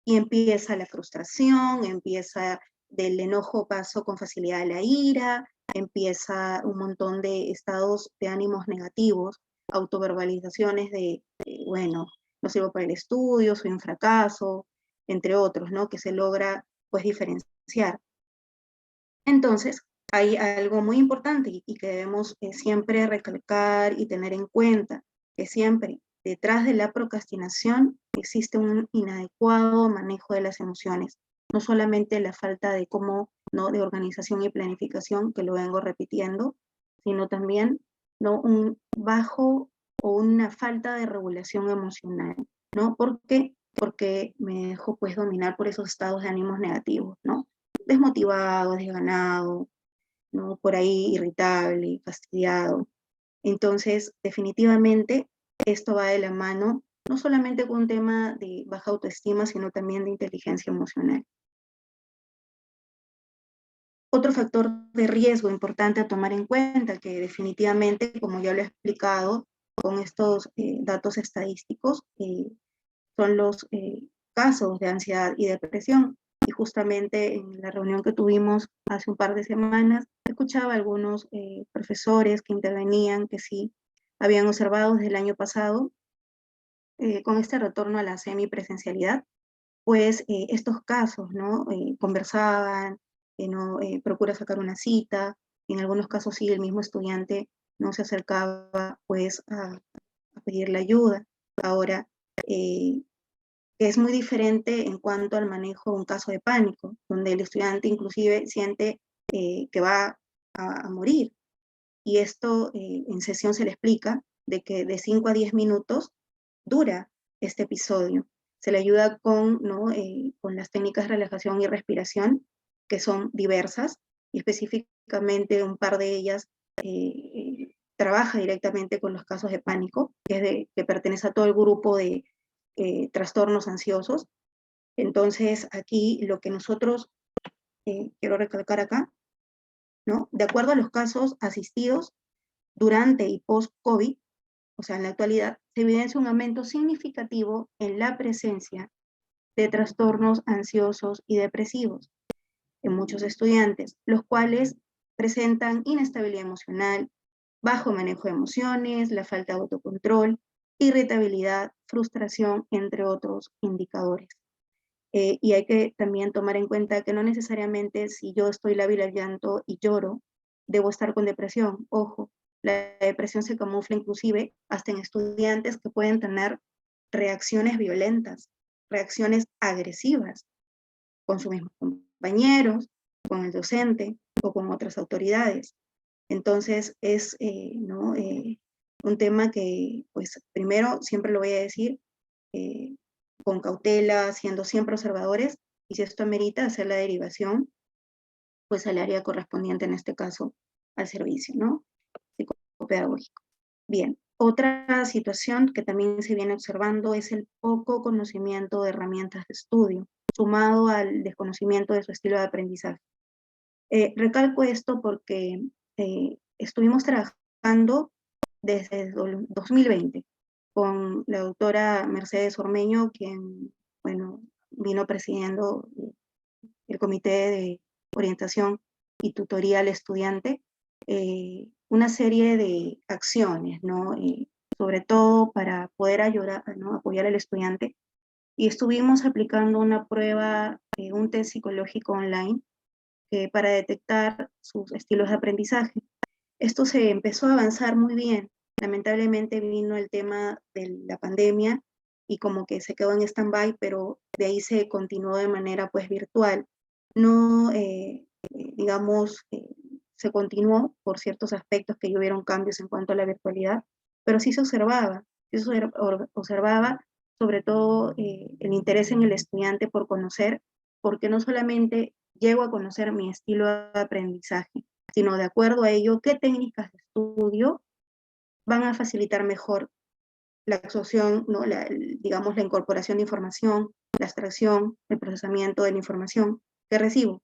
Y empieza la frustración, empieza del enojo, paso con facilidad a la ira, empieza un montón de estados de ánimos negativos, autoverbalizaciones bueno, no sirvo para el estudio, soy un fracaso, entre otros, ¿no? Que se logra, pues, diferenciar. Entonces, hay algo muy importante y que debemos siempre recalcar y tener en cuenta, que siempre detrás de la procrastinación existe un inadecuado manejo de las emociones, no solamente la falta de ¿no? de organización y planificación, que lo vengo repitiendo, sino también, ¿no? un bajo o una falta de regulación emocional, ¿no? ¿Por qué? Porque me dejo pues dominar por esos estados de ánimos negativos, ¿no? Desmotivado, desganado, ¿no? Por ahí irritable, fastidiado. Entonces, definitivamente, esto va de la mano, no solamente con un tema de baja autoestima, sino también de inteligencia emocional. Otro factor de riesgo importante a tomar en cuenta, que definitivamente, como ya lo he explicado, con estos datos estadísticos, son los casos de ansiedad y depresión. Y justamente en la reunión que tuvimos hace un par de semanas, escuchaba a algunos profesores que intervenían, que sí habían observado desde el año pasado, con este retorno a la semipresencialidad, pues estos casos, ¿no? Conversaban, ¿no? Procura sacar una cita, en algunos casos sí, el mismo estudiante no se acercaba pues a pedirle ayuda. Ahora, es muy diferente en cuanto al manejo de un caso de pánico, donde el estudiante inclusive siente que va a morir. Y esto en sesión se le explica de que de 5 a 10 minutos dura este episodio. Se le ayuda ¿no? Con las técnicas de relajación y respiración, que son diversas, y específicamente un par de ellas trabaja directamente con los casos de pánico, que pertenece a todo el grupo de trastornos ansiosos. Entonces, aquí lo que nosotros quiero recalcar acá, ¿no? De acuerdo a los casos asistidos durante y post-COVID, o sea, en la actualidad, se evidencia un aumento significativo en la presencia de trastornos ansiosos y depresivos en muchos estudiantes, los cuales presentan inestabilidad emocional, bajo manejo de emociones, la falta de autocontrol, irritabilidad, frustración, entre otros indicadores. Y hay que también tomar en cuenta que no necesariamente si yo estoy lábil al llanto y lloro, debo estar con depresión. Ojo, la depresión se camufla inclusive hasta en estudiantes que pueden tener reacciones violentas, reacciones agresivas con sus mismos compañeros, con el docente o con otras autoridades. Entonces es un tema que, pues primero, siempre lo voy a decir, con cautela, siendo siempre observadores, y si esto amerita hacer la derivación, pues al área correspondiente, en este caso, al servicio, ¿no? Psicopedagógico. Bien, otra situación que también se viene observando es el poco conocimiento de herramientas de estudio, sumado al desconocimiento de su estilo de aprendizaje. Recalco esto porque estuvimos trabajando desde 2020 con la doctora Mercedes Ormeño, quien, bueno, vino presidiendo el Comité de Orientación y Tutoría al Estudiante, una serie de acciones, ¿no? Sobre todo para poder ayudar, ¿no? Apoyar al estudiante. Y estuvimos aplicando una prueba, un test psicológico online, para detectar sus estilos de aprendizaje. Esto se empezó a avanzar muy bien. Lamentablemente vino el tema de la pandemia y como que se quedó en stand-by, pero de ahí se continuó de manera pues virtual. No, digamos, se continuó por ciertos aspectos que hubieron cambios en cuanto a la virtualidad, pero sí se observaba sobre todo el interés en el estudiante por conocer, porque no solamente llego a conocer mi estilo de aprendizaje, sino de acuerdo a ello, qué técnicas de estudio van a facilitar mejor la absorción, ¿no? Digamos, la incorporación de información, la extracción, el procesamiento de la información que recibo,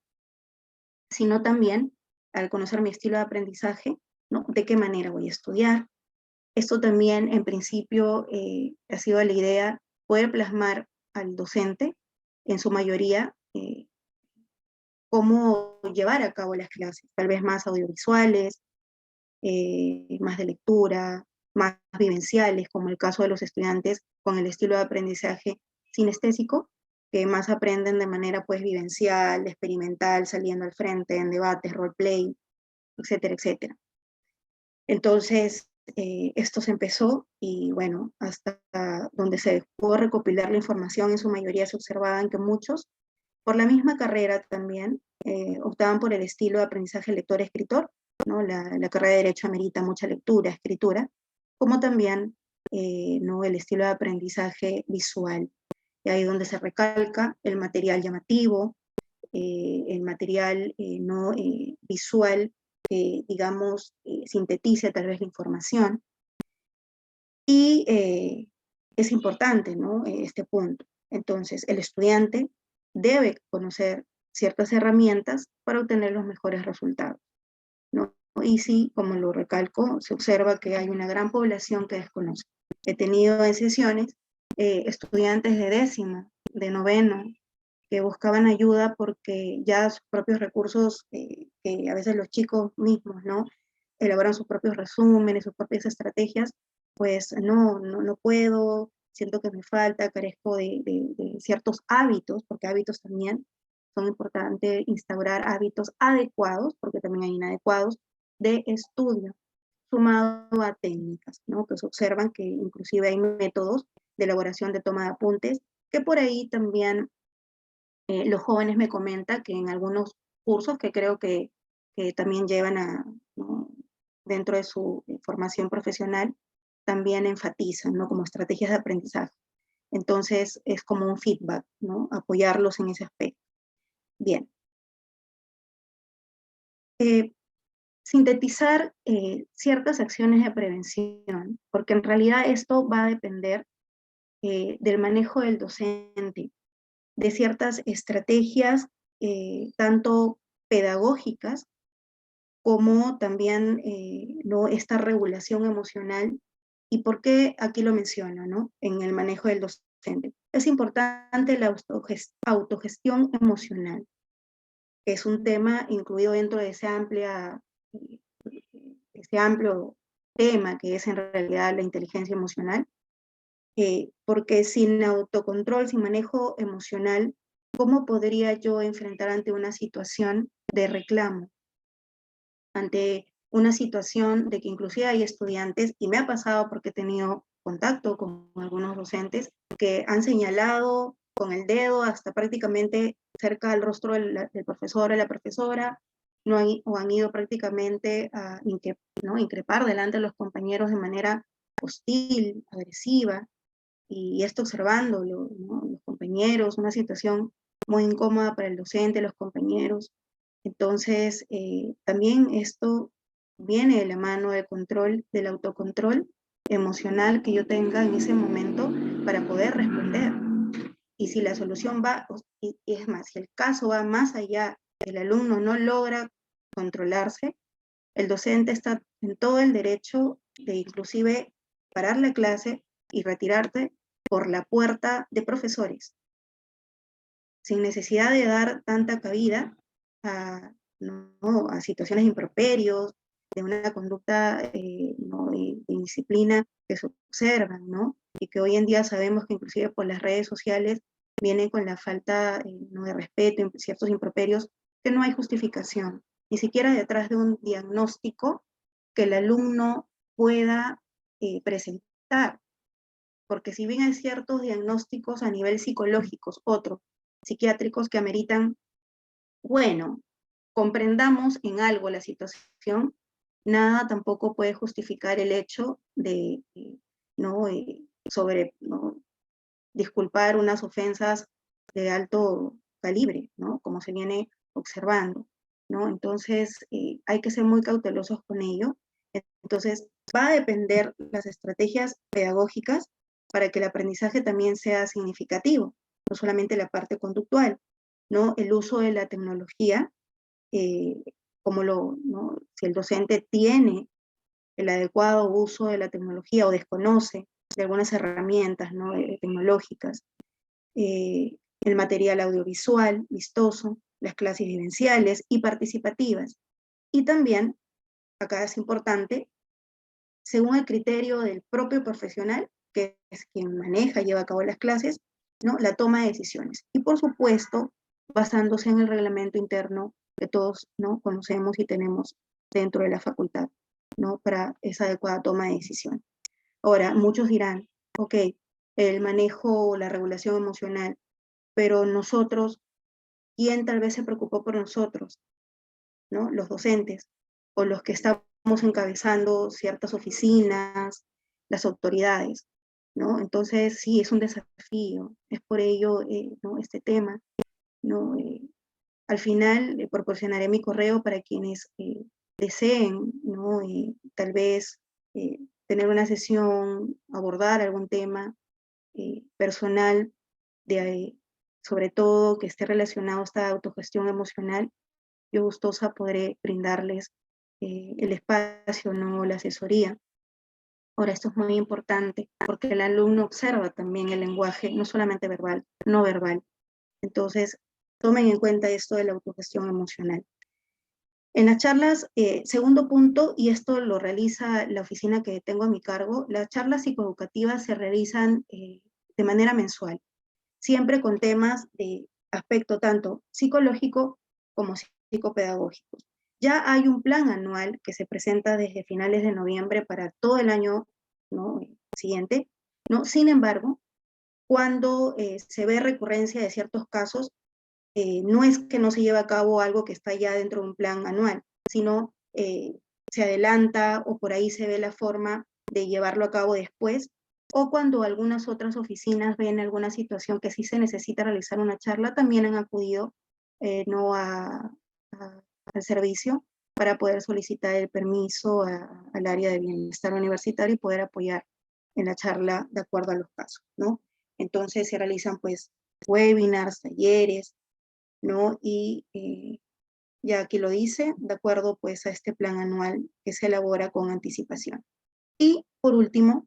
sino también al conocer mi estilo de aprendizaje, ¿no? De qué manera voy a estudiar. Esto también, en principio, ha sido la idea, poder plasmar al docente, en su mayoría, cómo llevar a cabo las clases, tal vez más audiovisuales, más de lectura, más vivenciales, como el caso de los estudiantes con el estilo de aprendizaje sinestésico, que más aprenden de manera pues vivencial, experimental, saliendo al frente en debates, roleplay, etcétera, etcétera. Entonces, esto se empezó y bueno, hasta donde se pudo recopilar la información, en su mayoría se observaban que muchos, por la misma carrera también, optaban por el estilo de aprendizaje lector-escritor, ¿no? La carrera de Derecho amerita mucha lectura, escritura, como también ¿no? el estilo de aprendizaje visual. Y ahí donde se recalca el material llamativo, el material no visual, que digamos sintetiza tal vez la información. Y es importante, ¿no? Este punto. Entonces, el estudiante debe conocer ciertas herramientas para obtener los mejores resultados, ¿no? Y sí, como lo recalco, se observa que hay una gran población que desconoce. He tenido en sesiones estudiantes de décimo, de noveno, que buscaban ayuda porque ya sus propios recursos, que a veces los chicos mismos, ¿no? Elaboran sus propios resúmenes, sus propias estrategias, pues no puedo, siento que me falta, carezco de ciertos hábitos, porque hábitos también son importantes, instaurar hábitos adecuados, porque también hay inadecuados, de estudio, sumado a técnicas, ¿no? Que se observan que inclusive hay métodos de elaboración de toma de apuntes, que por ahí también los jóvenes me comentan que en algunos cursos que creo que también llevan ¿no? dentro de su formación profesional, también enfatizan, ¿no? Como estrategias de aprendizaje. Entonces, es como un feedback, ¿no? Apoyarlos en ese aspecto. Bien. Sintetizar ciertas acciones de prevención, porque en realidad esto va a depender del manejo del docente, de ciertas estrategias, tanto pedagógicas como también ¿no? esta regulación emocional. ¿Y por qué aquí lo menciono, ¿no? En el manejo del docente? Es importante la autogestión emocional, que es un tema incluido dentro de ese amplio tema que es en realidad la inteligencia emocional, porque sin autocontrol, sin manejo emocional, ¿cómo podría yo enfrentar ante una situación de reclamo? Ante una situación de que inclusive hay estudiantes, y me ha pasado porque he tenido contacto con algunos docentes, que han señalado con el dedo hasta prácticamente cerca del rostro del profesor o la profesora, o han ido prácticamente a increpar delante de los compañeros de manera hostil, agresiva, y esto observándolo, ¿no? Los compañeros, una situación muy incómoda para el docente, los compañeros. Entonces, también esto viene de la mano del control, del autocontrol emocional que yo tenga en ese momento para poder responder. Y si la solución va, y es más, si el caso va más allá, el alumno no logra controlarse, el docente está en todo el derecho de inclusive parar la clase y retirarte por la puerta de profesores, sin necesidad de dar tanta cabida a situaciones de improperios, de una conducta de indisciplina que se observan, ¿no? Y que hoy en día sabemos que inclusive por las redes sociales vienen con la falta de respeto, ciertos improperios, que no hay justificación, ni siquiera detrás de un diagnóstico que el alumno pueda presentar. Porque si bien hay ciertos diagnósticos a nivel psicológicos, otros psiquiátricos que ameritan, bueno, comprendamos en algo la situación, nada tampoco puede justificar el hecho de disculpar unas ofensas de alto calibre, ¿no? Como se viene observando, ¿no? Entonces, hay que ser muy cautelosos con ello. Entonces, va a depender las estrategias pedagógicas para que el aprendizaje también sea significativo, no solamente la parte conductual, ¿no? El uso de la tecnología, ¿no? Si el docente tiene el adecuado uso de la tecnología o desconoce de algunas herramientas, ¿no? Tecnológicas, el material audiovisual, vistoso, las clases vivenciales y participativas. Y también, acá es importante, según el criterio del propio profesional, que es quien maneja y lleva a cabo las clases, ¿no? La toma de decisiones. Y por supuesto, basándose en el reglamento interno que todos, ¿no? conocemos y tenemos dentro de la facultad, ¿no? Para esa adecuada toma de decisión. Ahora, muchos dirán, ok, el manejo, la regulación emocional, pero nosotros, ¿quién tal vez se preocupó por nosotros? ¿No? Los docentes o los que estamos encabezando ciertas oficinas, las autoridades, ¿no? Entonces, sí, es un desafío, es por ello, ¿no? Este tema, ¿no? Al final, proporcionaré mi correo para quienes deseen, ¿no? Tal vez tener una sesión, abordar algún tema personal, sobre todo que esté relacionado a esta autogestión emocional. Yo gustosa podré brindarles el espacio, ¿no? La asesoría. Ahora, esto es muy importante porque el alumno observa también el lenguaje, no solamente verbal, no verbal. Entonces, tomen en cuenta esto de la autogestión emocional. En las charlas, segundo punto, y esto lo realiza la oficina que tengo a mi cargo, las charlas psicoeducativas se realizan de manera mensual, siempre con temas de aspecto tanto psicológico como psicopedagógico. Ya hay un plan anual que se presenta desde finales de noviembre para todo el año, ¿no? Siguiente, ¿no? Sin embargo, cuando se ve recurrencia de ciertos casos, no es que no se lleve a cabo algo que está ya dentro de un plan anual, sino se adelanta o por ahí se ve la forma de llevarlo a cabo después, o cuando algunas otras oficinas ven alguna situación que sí se necesita realizar una charla, también han acudido no al servicio para poder solicitar el permiso al área de bienestar universitario y poder apoyar en la charla de acuerdo a los casos, ¿no? Entonces se realizan pues webinars, talleres, ¿no? Y ya aquí lo dice, de acuerdo pues a este plan anual que se elabora con anticipación. Y por último,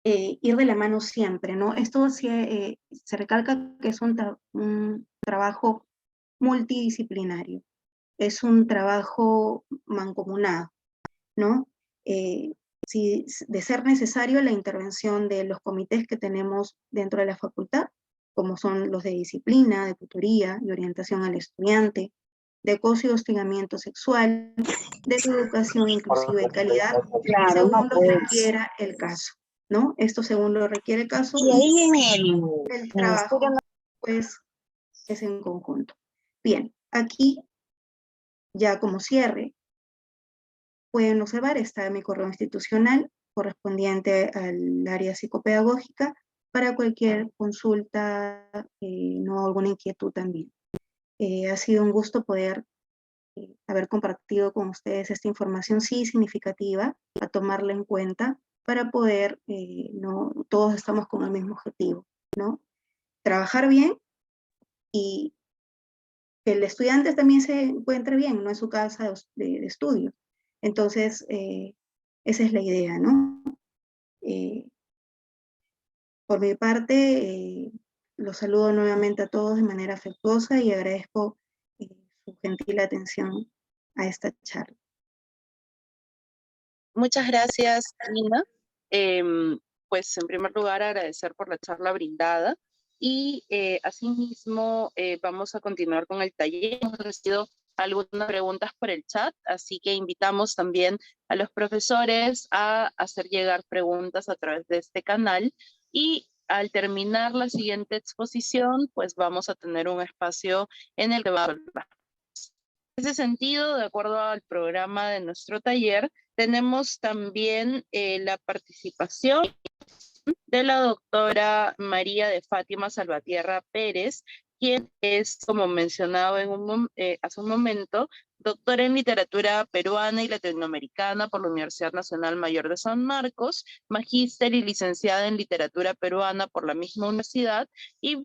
ir de la mano siempre, ¿no? Esto se recalca que es un trabajo multidisciplinario, es un trabajo mancomunado, ¿no? Si de ser necesario, la intervención de los comités que tenemos dentro de la facultad, como son los de disciplina, de tutoría y orientación al estudiante, de acoso y hostigamiento sexual, de educación inclusiva y calidad, Claro, no según lo pues. requiera el caso, ¿no? Esto según lo requiere el caso Y ahí en el el trabajo, Ministerio pues, es en conjunto. Bien, aquí, ya como cierre, pueden observar, está mi correo institucional correspondiente al área psicopedagógica para cualquier consulta, no alguna inquietud también. Ha sido un gusto poder haber compartido con ustedes esta información, sí significativa, a tomarla en cuenta para poder, no, todos estamos con el mismo objetivo, ¿no? Trabajar bien y que el estudiante también se encuentre bien, no en su casa de estudio. Entonces, esa es la idea, ¿no? Por mi parte, los saludo nuevamente a todos de manera afectuosa y agradezco su gentil atención a esta charla. Muchas gracias, Nina. Pues en primer lugar agradecer por la charla brindada y asimismo vamos a continuar con el taller. Hemos recibido algunas preguntas por el chat, así que invitamos también a los profesores a hacer llegar preguntas a través de este canal y al terminar la siguiente exposición, pues vamos a tener un espacio en el que va a hablar. En ese sentido, de acuerdo al programa de nuestro taller, tenemos también la participación de la doctora María de Fátima Salvatierra Pérez, quien es, como mencionado hace un momento, doctora en literatura peruana y latinoamericana por la Universidad Nacional Mayor de San Marcos, magíster y licenciada en literatura peruana por la misma universidad y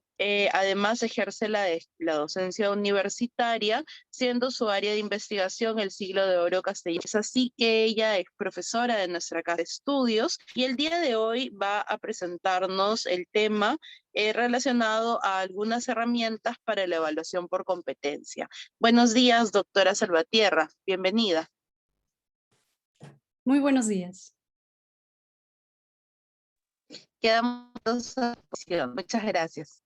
además ejerce la docencia universitaria, siendo su área de investigación el siglo de oro castellano. Es así que ella es profesora de nuestra casa de estudios y el día de hoy va a presentarnos el tema relacionado a algunas herramientas para la evaluación por competencia. Buenos días, doctora Salvatierra. Bienvenida. Muy buenos días. Quedamos a disposición. Muchas gracias.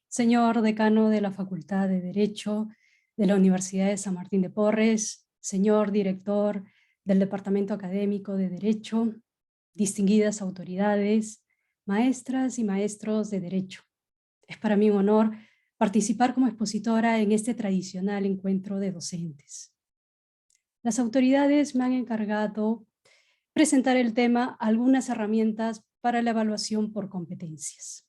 Señor decano de la Facultad de Derecho de la Universidad de San Martín de Porres, señor director del Departamento Académico de Derecho, distinguidas autoridades, maestras y maestros de Derecho. Es para mí un honor participar como expositora en este tradicional encuentro de docentes. Las autoridades me han encargado presentar el tema algunas herramientas para la evaluación por competencias.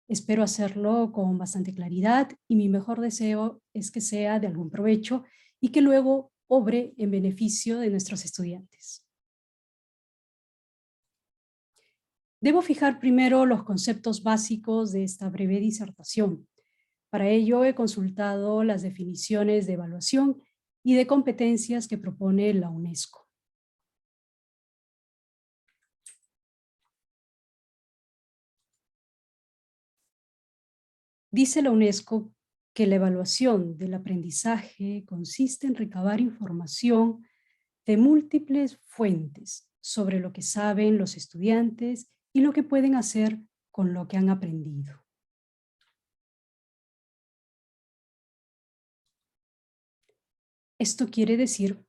Espero hacerlo con bastante claridad y mi mejor deseo es que sea de algún provecho y que luego obre en beneficio de nuestros estudiantes. Debo fijar primero los conceptos básicos de esta breve disertación. Para ello he consultado las definiciones de evaluación y de competencias que propone la UNESCO. Dice la UNESCO que la evaluación del aprendizaje consiste en recabar información de múltiples fuentes sobre lo que saben los estudiantes y lo que pueden hacer con lo que han aprendido. Esto quiere decir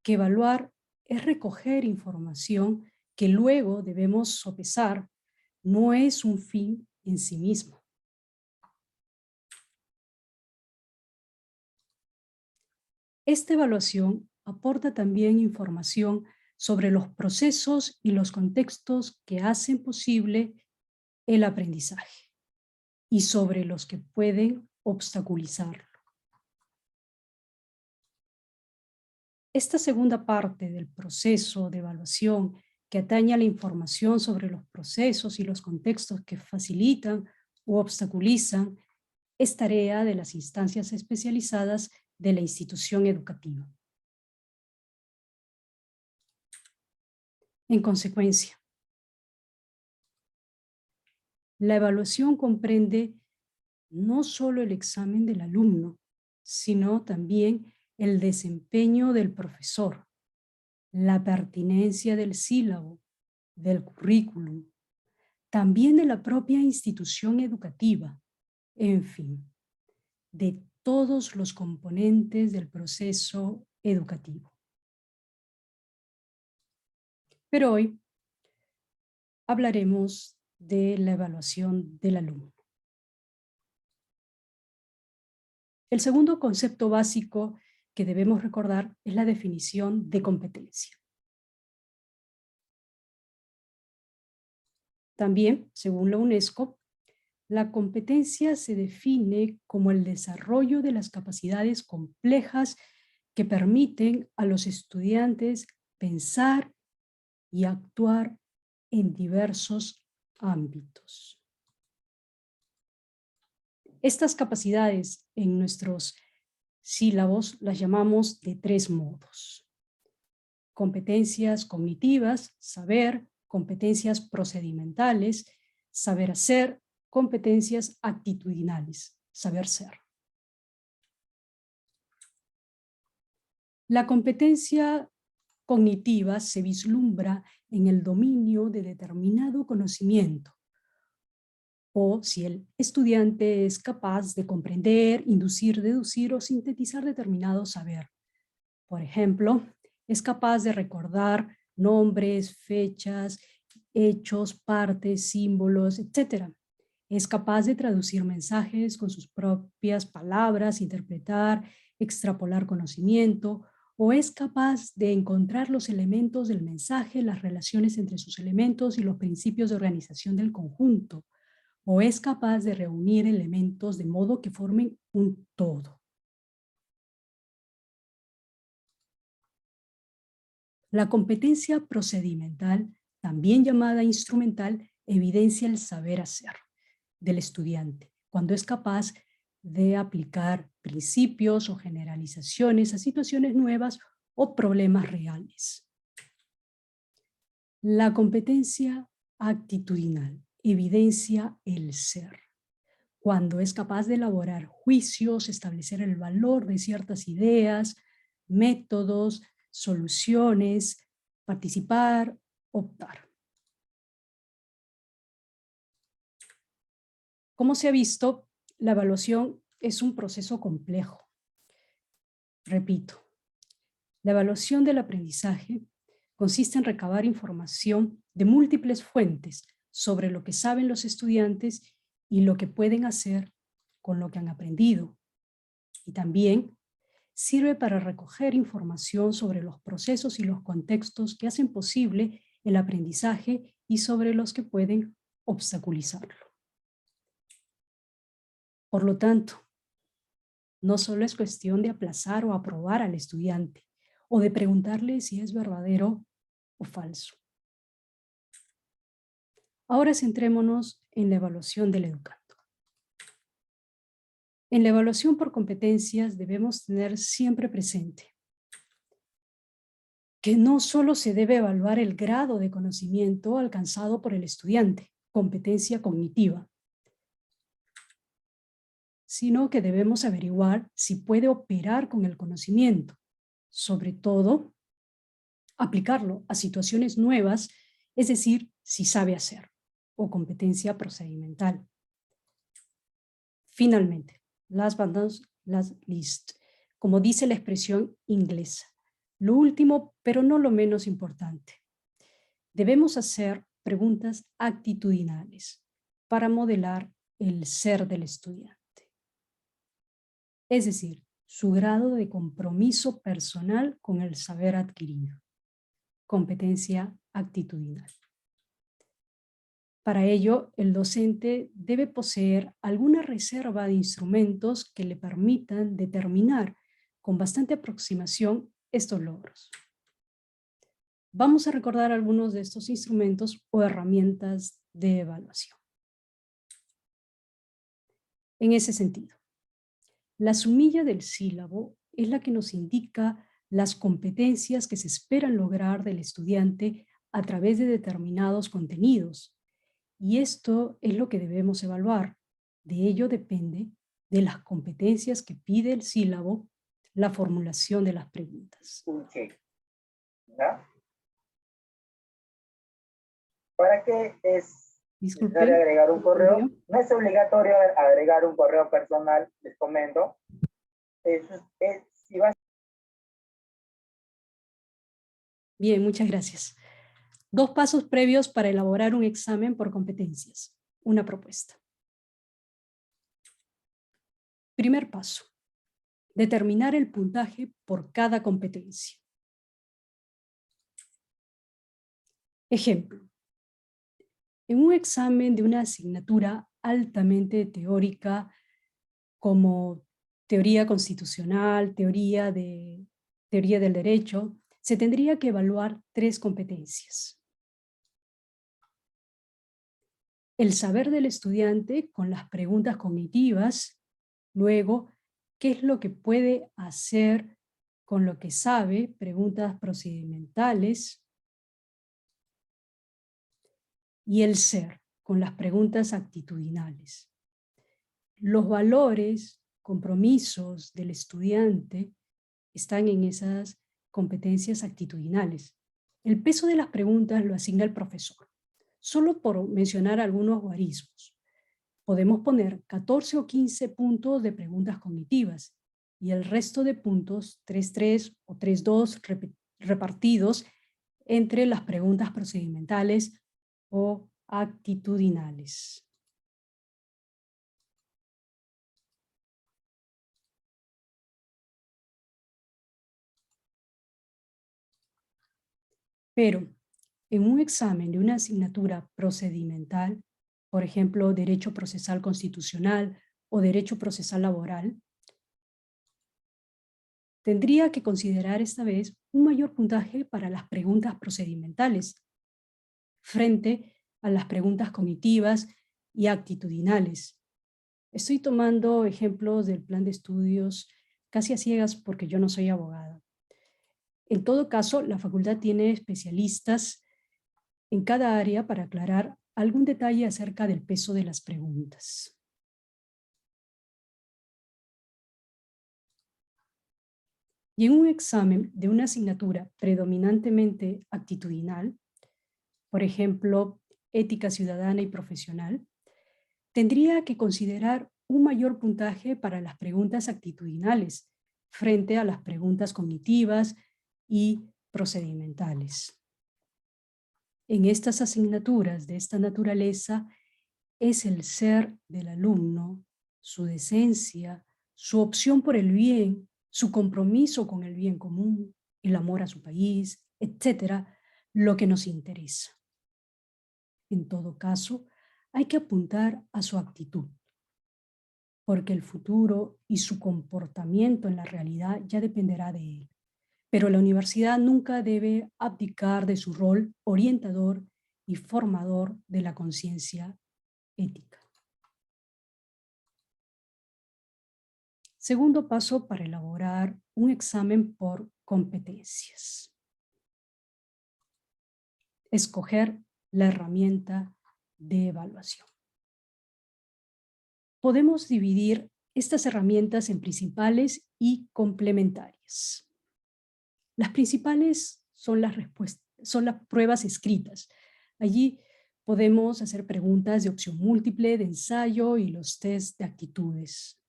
que evaluar es recoger información que luego debemos sopesar, no es un fin en sí mismo. Esta evaluación aporta también información sobre los procesos y los contextos que hacen posible el aprendizaje y sobre los que pueden obstaculizarlo. Esta segunda parte del proceso de evaluación que atañe a la información sobre los procesos y los contextos que facilitan u obstaculizan es tarea de las instancias especializadas de la institución educativa. En consecuencia, la evaluación comprende no solo el examen del alumno, sino también el desempeño del profesor, la pertinencia del sílabo, del currículum, también de la propia institución educativa, en fin, de todos los componentes del proceso educativo. Pero hoy hablaremos de la evaluación del alumno. El segundo concepto básico que debemos recordar es la definición de competencia. También, según la UNESCO, la competencia se define como el desarrollo de las capacidades complejas que permiten a los estudiantes pensar y actuar en diversos ámbitos. Estas capacidades en nuestros sílabos las llamamos de 3 modos. Competencias cognitivas, saber; competencias procedimentales, saber hacer; competencias actitudinales, saber ser. La competencia cognitiva se vislumbra en el dominio de determinado conocimiento, o si el estudiante es capaz de comprender, inducir, deducir o sintetizar determinado saber. Por ejemplo, es capaz de recordar nombres, fechas, hechos, partes, símbolos, etc. Es capaz de traducir mensajes con sus propias palabras, interpretar, extrapolar conocimiento, o es capaz de encontrar los elementos del mensaje, las relaciones entre sus elementos y los principios de organización del conjunto, o es capaz de reunir elementos de modo que formen un todo. La competencia procedimental, también llamada instrumental, evidencia el saber hacer del estudiante, cuando es capaz de aplicar principios o generalizaciones a situaciones nuevas o problemas reales. La competencia actitudinal evidencia el ser, cuando es capaz de elaborar juicios, establecer el valor de ciertas ideas, métodos, soluciones, participar, optar. Como se ha visto, la evaluación es un proceso complejo. Repito, la evaluación del aprendizaje consiste en recabar información de múltiples fuentes sobre lo que saben los estudiantes y lo que pueden hacer con lo que han aprendido. Y también sirve para recoger información sobre los procesos y los contextos que hacen posible el aprendizaje y sobre los que pueden obstaculizarlo. Por lo tanto, no solo es cuestión de aplazar o aprobar al estudiante, o de preguntarle si es verdadero o falso. Ahora centrémonos en la evaluación del educando. En la evaluación por competencias debemos tener siempre presente que no solo se debe evaluar el grado de conocimiento alcanzado por el estudiante, competencia cognitiva, sino que debemos averiguar si puede operar con el conocimiento, sobre todo aplicarlo a situaciones nuevas, es decir, si sabe hacer, o competencia procedimental. Finalmente, last but not least, como dice la expresión inglesa, lo último, pero no lo menos importante, debemos hacer preguntas actitudinales para modelar el ser del estudiante. Es decir, su grado de compromiso personal con el saber adquirido. Competencia actitudinal. Para ello, el docente debe poseer alguna reserva de instrumentos que le permitan determinar con bastante aproximación estos logros. Vamos a recordar algunos de estos instrumentos o herramientas de evaluación. En ese sentido, la sumilla del sílabo es la que nos indica las competencias que se esperan lograr del estudiante a través de determinados contenidos. Y esto es lo que debemos evaluar. De ello depende de las competencias que pide el sílabo, la formulación de las preguntas. un check. ¿Ya? ¿Para qué es Disculpen. necesario agregar un correo? Audio. No es obligatorio agregar un correo personal, les comento. Si vas Bien, muchas gracias. 2 pasos previos para elaborar un examen por competencias. Una propuesta. Primer paso. Determinar el puntaje por cada competencia. Ejemplo. En un examen de una asignatura altamente teórica como teoría constitucional, teoría del derecho, se tendría que evaluar 3 competencias. El saber del estudiante con las preguntas cognitivas, luego, ¿qué es lo que puede hacer con lo que sabe? Preguntas procedimentales. Y el ser, con las preguntas actitudinales. Los valores, compromisos del estudiante están en esas competencias actitudinales. El peso de las preguntas lo asigna el profesor. Solo por mencionar algunos guarismos. Podemos poner 14 o 15 puntos de preguntas cognitivas y el resto de puntos, 3-3 o 3-2, repartidos entre las preguntas procedimentales o actitudinales. Pero en un examen de una asignatura procedimental, por ejemplo, Derecho Procesal Constitucional o Derecho Procesal Laboral, tendría que considerar esta vez un mayor puntaje para las preguntas procedimentales frente a las preguntas cognitivas y actitudinales. Estoy tomando ejemplos del plan de estudios casi a ciegas porque yo no soy abogada. En todo caso, la facultad tiene especialistas en cada área para aclarar algún detalle acerca del peso de las preguntas. Y en un examen de una asignatura predominantemente actitudinal, por ejemplo, ética ciudadana y profesional, tendría que considerar un mayor puntaje para las preguntas actitudinales frente a las preguntas cognitivas y procedimentales. En estas asignaturas de esta naturaleza es el ser del alumno, su decencia, su opción por el bien, su compromiso con el bien común, el amor a su país, etcétera, lo que nos interesa. En todo caso, hay que apuntar a su actitud, porque el futuro y su comportamiento en la realidad ya dependerá de él. Pero la universidad nunca debe abdicar de su rol orientador y formador de la conciencia ética. Segundo paso para elaborar un examen por competencias. Escoger la herramienta de evaluación. Podemos dividir estas herramientas en principales y complementarias. Las principales son las pruebas escritas. Allí podemos hacer preguntas de opción múltiple, de ensayo y los test de actitudes.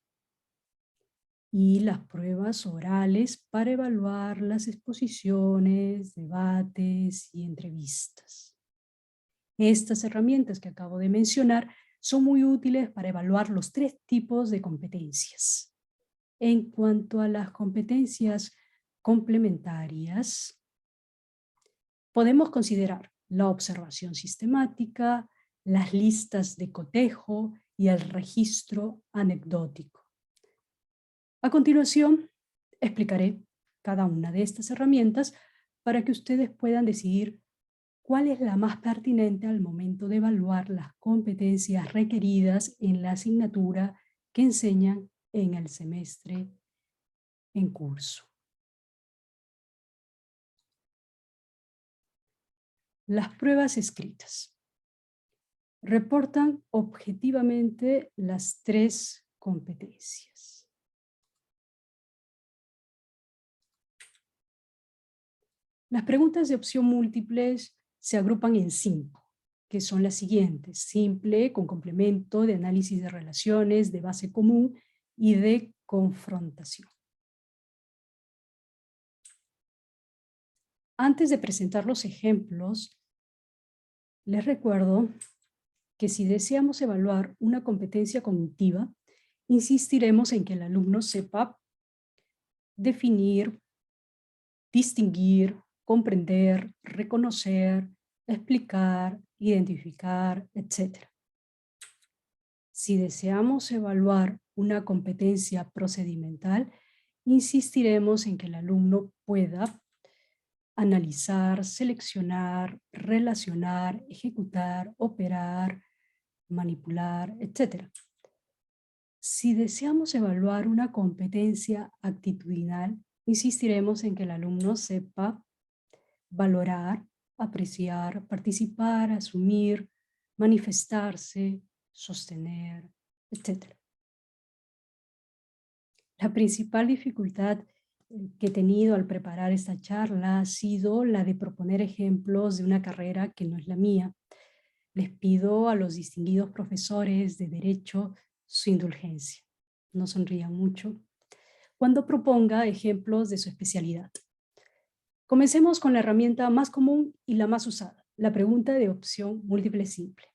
Y las pruebas orales para evaluar las exposiciones, debates y entrevistas. Estas herramientas que acabo de mencionar son muy útiles para evaluar los 3 tipos de competencias. En cuanto a las competencias complementarias, podemos considerar la observación sistemática, las listas de cotejo y el registro anecdótico. A continuación, explicaré cada una de estas herramientas para que ustedes puedan decidir cuál es la más pertinente al momento de evaluar las competencias requeridas en la asignatura que enseñan en el semestre en curso. Las pruebas escritas reportan objetivamente las 3 competencias. Las preguntas de opción múltiples se agrupan en 5, que son las siguientes: simple, con complemento, de análisis de relaciones, de base común y de confrontación. Antes de presentar los ejemplos, les recuerdo que si deseamos evaluar una competencia cognitiva, insistiremos en que el alumno sepa definir, distinguir, comprender, reconocer, explicar, identificar, etc. Si deseamos evaluar una competencia procedimental, insistiremos en que el alumno pueda analizar, seleccionar, relacionar, ejecutar, operar, manipular, etc. Si deseamos evaluar una competencia actitudinal, insistiremos en que el alumno sepa valorar, apreciar, participar, asumir, manifestarse, sostener, etc. La principal dificultad que he tenido al preparar esta charla ha sido la de proponer ejemplos de una carrera que no es la mía. Les pido a los distinguidos profesores de Derecho su indulgencia. No sonrían mucho cuando proponga ejemplos de su especialidad. Comencemos con la herramienta más común y la más usada, la pregunta de opción múltiple simple.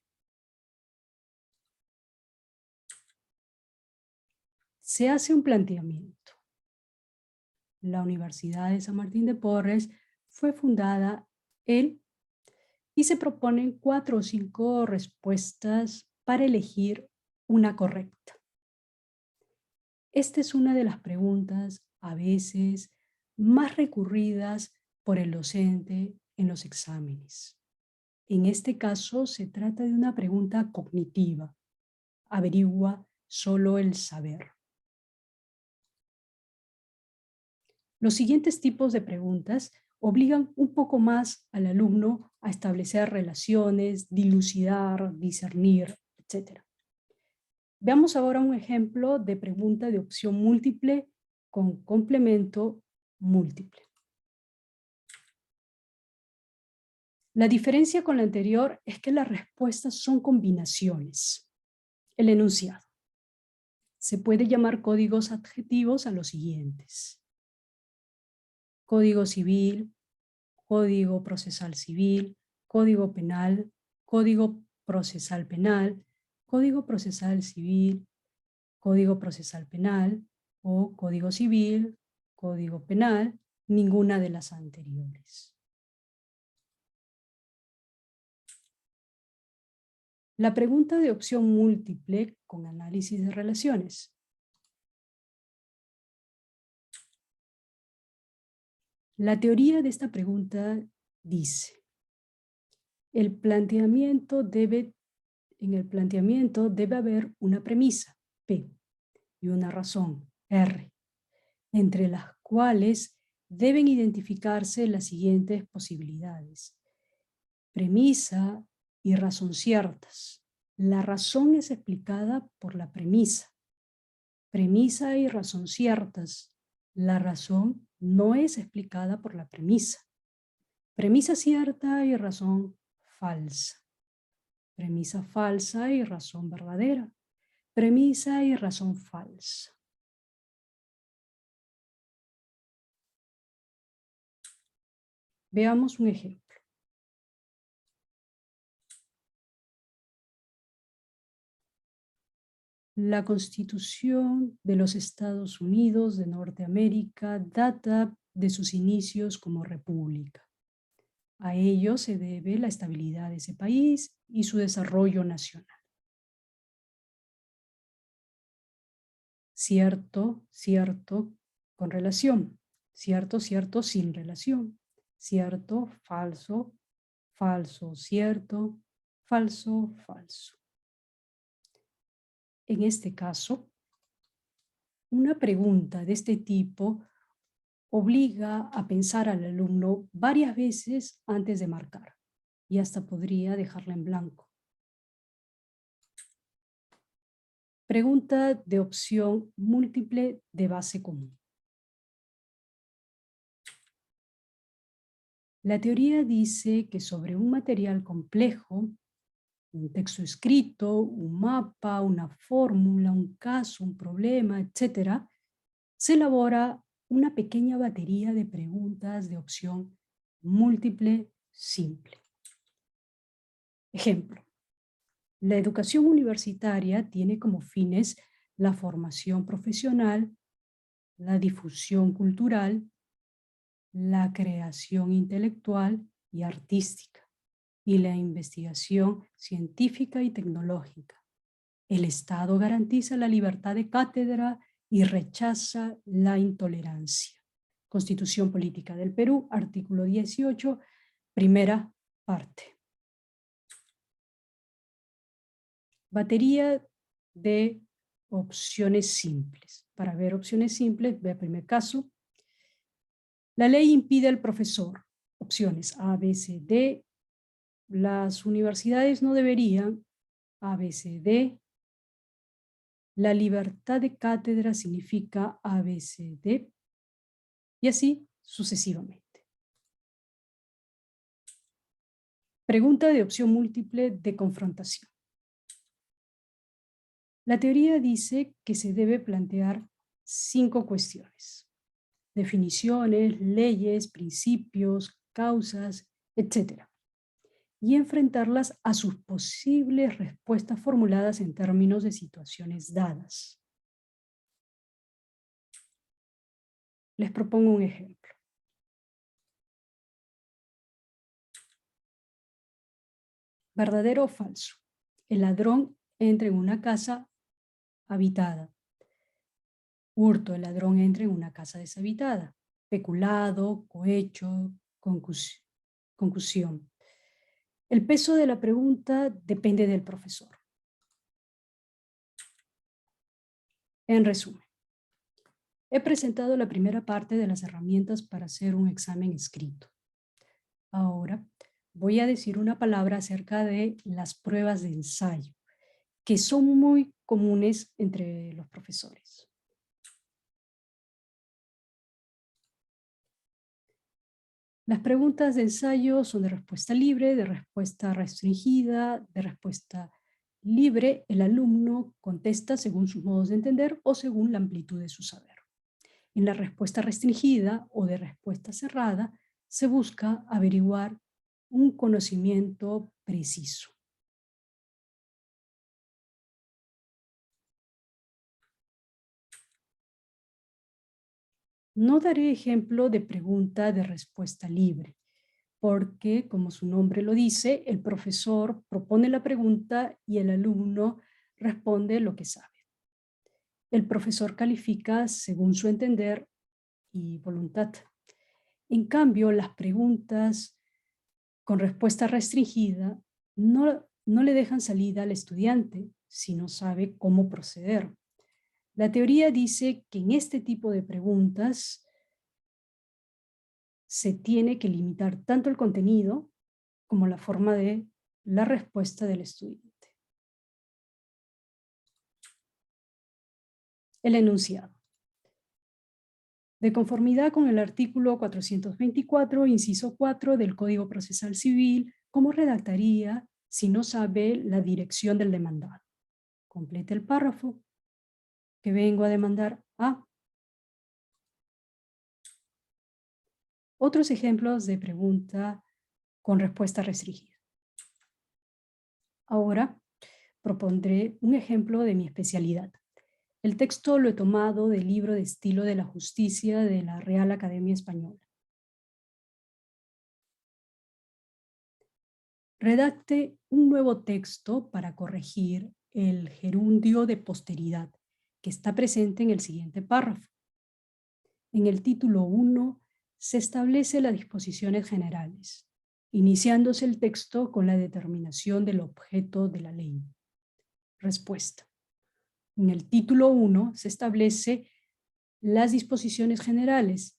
Se hace un planteamiento. La Universidad de San Martín de Porres fue fundada y se proponen 4 o 5 respuestas para elegir una correcta. Esta es una de las preguntas a veces más recurridas por el docente en los exámenes. En este caso se trata de una pregunta cognitiva. Averigua solo el saber. Los siguientes tipos de preguntas obligan un poco más al alumno a establecer relaciones, dilucidar, discernir, etc. Veamos ahora un ejemplo de pregunta de opción múltiple con complemento múltiple. La diferencia con la anterior es que las respuestas son combinaciones. El enunciado. Se puede llamar códigos adjetivos a los siguientes: Código Civil, Código Procesal Civil, Código Penal, Código Procesal Penal, Código Procesal Civil, Código Procesal Penal o Código Civil, Código Penal, ninguna de las anteriores. La pregunta de opción múltiple con análisis de relaciones. La teoría de esta pregunta dice: en el planteamiento debe haber una premisa, P, y una razón, R, entre las cuales deben identificarse las siguientes posibilidades: premisa y razón ciertas. La razón es explicada por la premisa. Premisa y razón ciertas. La razón no es explicada por la premisa. Premisa cierta y razón falsa. Premisa falsa y razón verdadera. Premisa y razón falsa. Veamos un ejemplo. La Constitución de los Estados Unidos de Norteamérica data de sus inicios como república. A ello se debe la estabilidad de ese país y su desarrollo nacional. Cierto, cierto, con relación. Cierto, cierto, sin relación. Cierto, falso, falso, cierto, falso, falso. En este caso, una pregunta de este tipo obliga a pensar al alumno varias veces antes de marcar y hasta podría dejarla en blanco. Pregunta de opción múltiple de base común. La teoría dice que sobre un material complejo, un texto escrito, un mapa, una fórmula, un caso, un problema, etc., se elabora una pequeña batería de preguntas de opción múltiple simple. Ejemplo, la educación universitaria tiene como fines la formación profesional, la difusión cultural, la creación intelectual y artística, y la investigación científica y tecnológica. El Estado garantiza la libertad de cátedra y rechaza la intolerancia. Constitución Política del Perú, artículo 18, primera parte. Batería de opciones simples. Para ver opciones simples, ve el primer caso. La ley impide al profesor, opciones A, B, C, D. Las universidades no deberían, A, B, C, D. La libertad de cátedra significa A, B, C, D. Y así sucesivamente. Pregunta de opción múltiple de confrontación. La teoría dice que se debe plantear 5 cuestiones: definiciones, leyes, principios, causas, etc. Y enfrentarlas a sus posibles respuestas formuladas en términos de situaciones dadas. Les propongo un ejemplo. ¿Verdadero o falso? El ladrón entra en una casa habitada. Hurto, el ladrón entra en una casa deshabitada. Peculado, cohecho, concusión. El peso de la pregunta depende del profesor. En resumen, he presentado la primera parte de las herramientas para hacer un examen escrito. Ahora voy a decir una palabra acerca de las pruebas de ensayo, que son muy comunes entre los profesores. Las preguntas de ensayo son de respuesta libre, de respuesta restringida, de respuesta libre. El alumno contesta según sus modos de entender o según la amplitud de su saber. En la respuesta restringida o de respuesta cerrada se busca averiguar un conocimiento preciso. No daré ejemplo de pregunta de respuesta libre, porque, como su nombre lo dice, el profesor propone la pregunta y el alumno responde lo que sabe. El profesor califica según su entender y voluntad. En cambio, las preguntas con respuesta restringida no le dejan salida al estudiante si no sabe cómo proceder. La teoría dice que en este tipo de preguntas se tiene que limitar tanto el contenido como la forma de la respuesta del estudiante. El enunciado. De conformidad con el artículo 424, inciso 4 del Código Procesal Civil, ¿cómo redactaría si no sabe la dirección del demandado? Complete el párrafo que vengo a demandar a. Otros ejemplos de pregunta con respuesta restringida. Ahora propondré un ejemplo de mi especialidad. El texto lo he tomado del libro de estilo de la justicia de la Real Academia Española. Redacte un nuevo texto para corregir el gerundio de posteridad que está presente en el siguiente párrafo. En el título 1 se establece las disposiciones generales, iniciándose el texto con la determinación del objeto de la ley. Respuesta. En el título 1 se establece las disposiciones generales.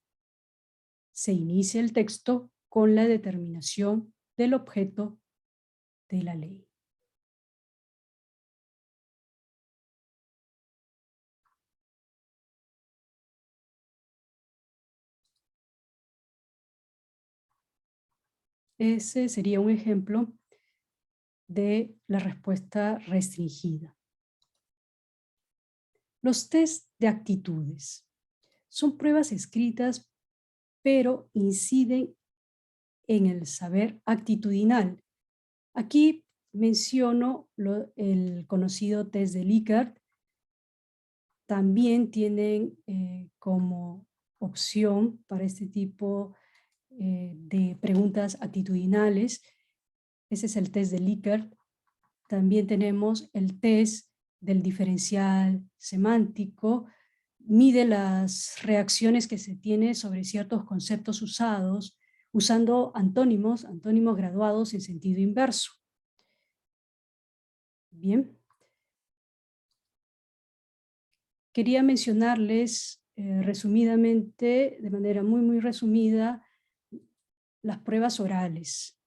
Se inicia el texto con la determinación del objeto de la ley. Ese sería un ejemplo de la respuesta restringida. Los test de actitudes son pruebas escritas, pero inciden en el saber actitudinal. Aquí menciono el conocido test de Likert. También tienen como opción para este tipo de preguntas actitudinales. Ese es el test de Likert. También tenemos el test del diferencial semántico. Mide las reacciones que se tiene sobre ciertos conceptos usados, usando antónimos graduados en sentido inverso. Bien. Quería mencionarles resumidamente, de manera muy resumida, las pruebas orales,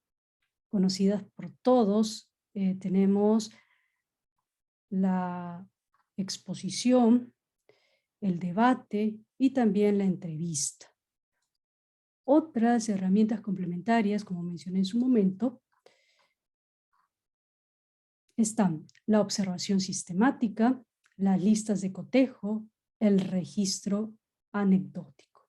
conocidas por todos. Tenemos la exposición, el debate y también la entrevista. Otras herramientas complementarias, como mencioné en su momento, están la observación sistemática, las listas de cotejo, el registro anecdótico.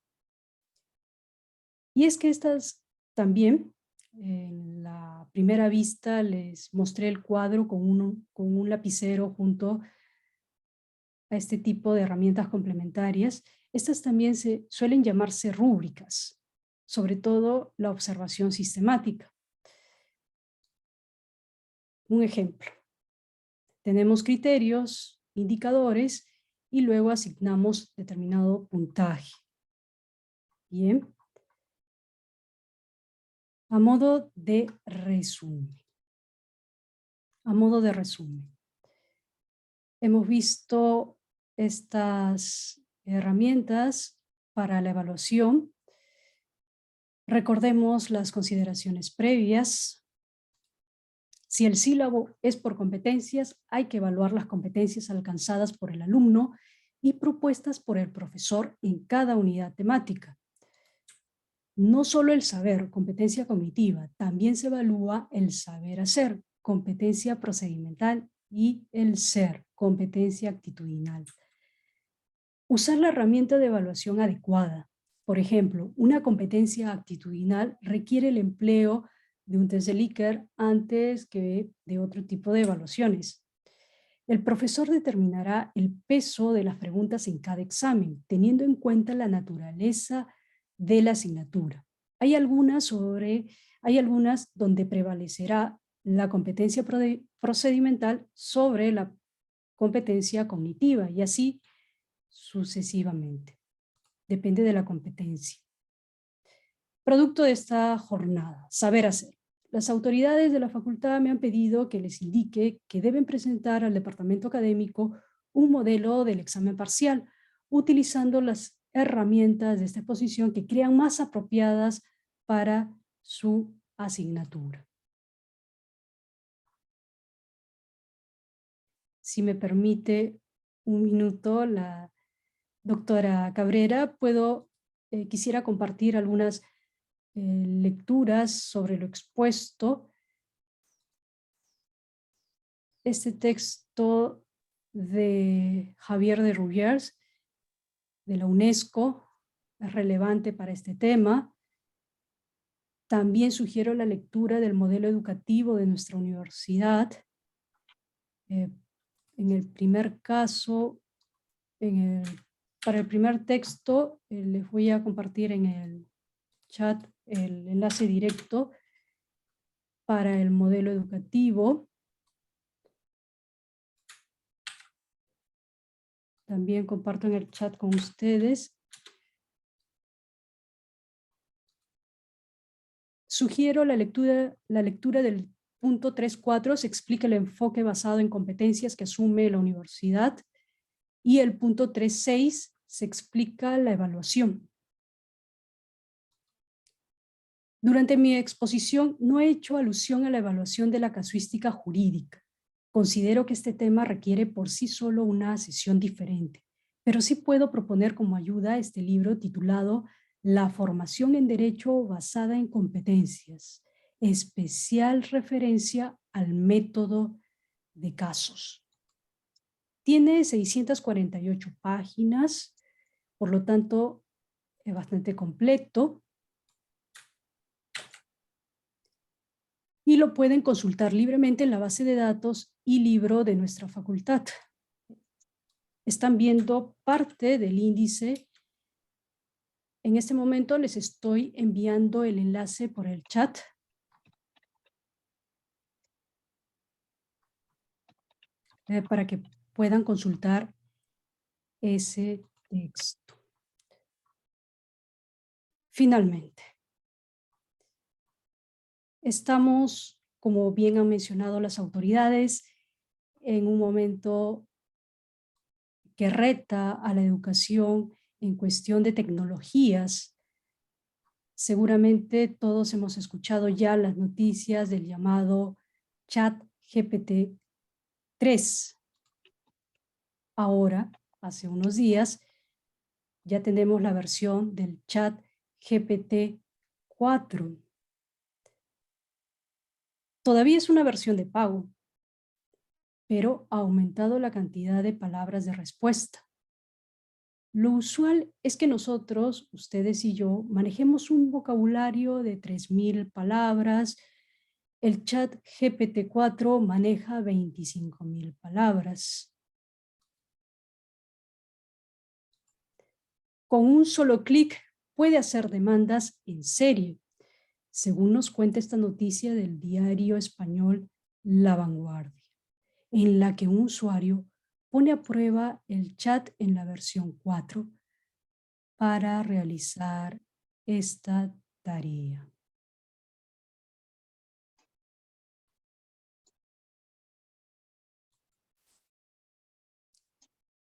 Y es que estas también, en la primera vista les mostré el cuadro con un lapicero junto a este tipo de herramientas complementarias. Estas también suelen llamarse rúbricas, sobre todo la observación sistemática. Un ejemplo. Tenemos criterios, indicadores y luego asignamos determinado puntaje. Bien. A modo de resumen. Hemos visto estas herramientas para la evaluación. Recordemos las consideraciones previas. Si el sílabo es por competencias, hay que evaluar las competencias alcanzadas por el alumno y propuestas por el profesor en cada unidad temática. No solo el saber, competencia cognitiva, también se evalúa el saber hacer, competencia procedimental, y el ser, competencia actitudinal. Usar la herramienta de evaluación adecuada. Por ejemplo, una competencia actitudinal requiere el empleo de un test de Likert antes que de otro tipo de evaluaciones. El profesor determinará el peso de las preguntas en cada examen, teniendo en cuenta la naturaleza de la asignatura. Hay algunas donde prevalecerá la competencia procedimental sobre la competencia cognitiva y así sucesivamente. Depende de la competencia. Producto de esta jornada, saber hacer. Las autoridades de la facultad me han pedido que les indique que deben presentar al departamento académico un modelo del examen parcial, utilizando las herramientas de esta exposición que crean más apropiadas para su asignatura. Si me permite un minuto la doctora Cabrera, quisiera compartir algunas lecturas sobre lo expuesto. Este texto de Javier de Rubiers, de la UNESCO, es relevante para este tema. También sugiero la lectura del modelo educativo de nuestra universidad. En el primer caso, para el primer texto, les voy a compartir en el chat el enlace directo para el modelo educativo. También comparto en el chat con ustedes. Sugiero la lectura del punto 3.4, se explica el enfoque basado en competencias que asume la universidad, y el punto 3.6 se explica la evaluación. Durante mi exposición no he hecho alusión a la evaluación de la casuística jurídica. Considero que este tema requiere por sí solo una sesión diferente, pero sí puedo proponer como ayuda este libro titulado La formación en derecho basada en competencias, especial referencia al método de casos. Tiene 648 páginas, por lo tanto es bastante completo. Y lo pueden consultar libremente en la base de datos y libro de nuestra facultad. Están viendo parte del índice. En este momento les estoy enviando el enlace por el chat. Para que puedan consultar ese texto. Finalmente, estamos, como bien han mencionado las autoridades, en un momento que reta a la educación en cuestión de tecnologías. Seguramente todos hemos escuchado ya las noticias del llamado ChatGPT 3. Ahora, hace unos días, ya tenemos la versión del ChatGPT 4. Todavía es una versión de pago, pero ha aumentado la cantidad de palabras de respuesta. Lo usual es que nosotros, ustedes y yo, manejemos un vocabulario de 3000 palabras. El ChatGPT 4 maneja 25,000 palabras. Con un solo clic puede hacer demandas en serie, según nos cuenta esta noticia del diario español La Vanguardia, en la que un usuario pone a prueba el chat en la versión 4 para realizar esta tarea.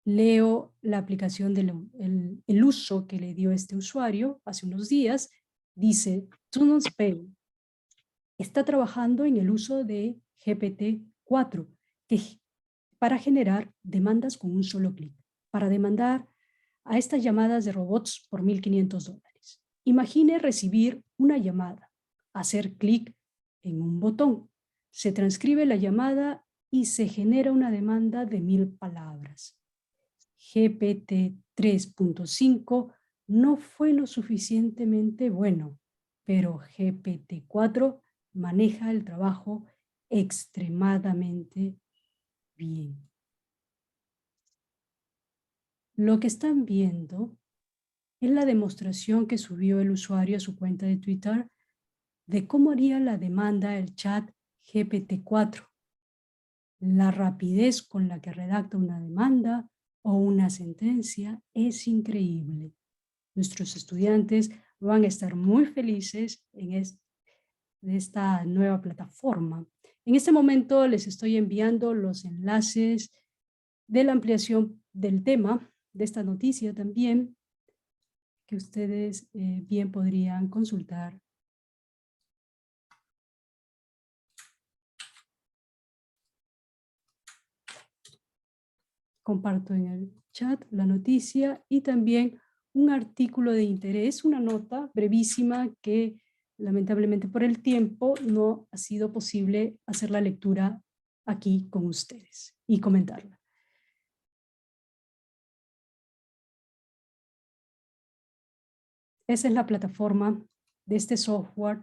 Leo la aplicación el uso que le dio este usuario hace unos días. Dice, TunnelsPay está trabajando en el uso de GPT-4 para generar demandas con un solo clic, para demandar a estas llamadas de robots por $1,500. Imagine recibir una llamada, hacer clic en un botón, se transcribe la llamada y se genera una demanda de 1000 palabras. GPT 3.5 no fue lo suficientemente bueno, pero GPT-4 maneja el trabajo extremadamente bien. Lo que están viendo es la demostración que subió el usuario a su cuenta de Twitter de cómo haría la demanda el chat GPT-4. La rapidez con la que redacta una demanda o una sentencia es increíble. Nuestros estudiantes van a estar muy felices en esta nueva plataforma. En este momento les estoy enviando los enlaces de la ampliación del tema, de esta noticia también, que ustedes bien podrían consultar. Comparto en el chat la noticia y también un artículo de interés, una nota brevísima que lamentablemente por el tiempo no ha sido posible hacer la lectura aquí con ustedes y comentarla. Esa es la plataforma de este software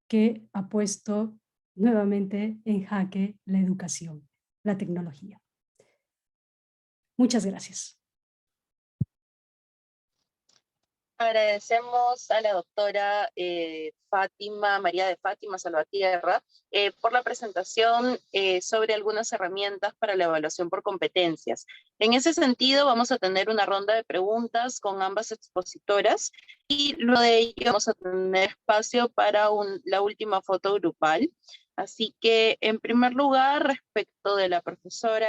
que ha puesto nuevamente en jaque la educación, la tecnología. Muchas gracias. Agradecemos a la doctora María de Fátima Salvatierra por la presentación sobre algunas herramientas para la evaluación por competencias. En ese sentido, vamos a tener una ronda de preguntas con ambas expositoras y luego de ello vamos a tener espacio para la última foto grupal. Así que, en primer lugar, respecto de la profesora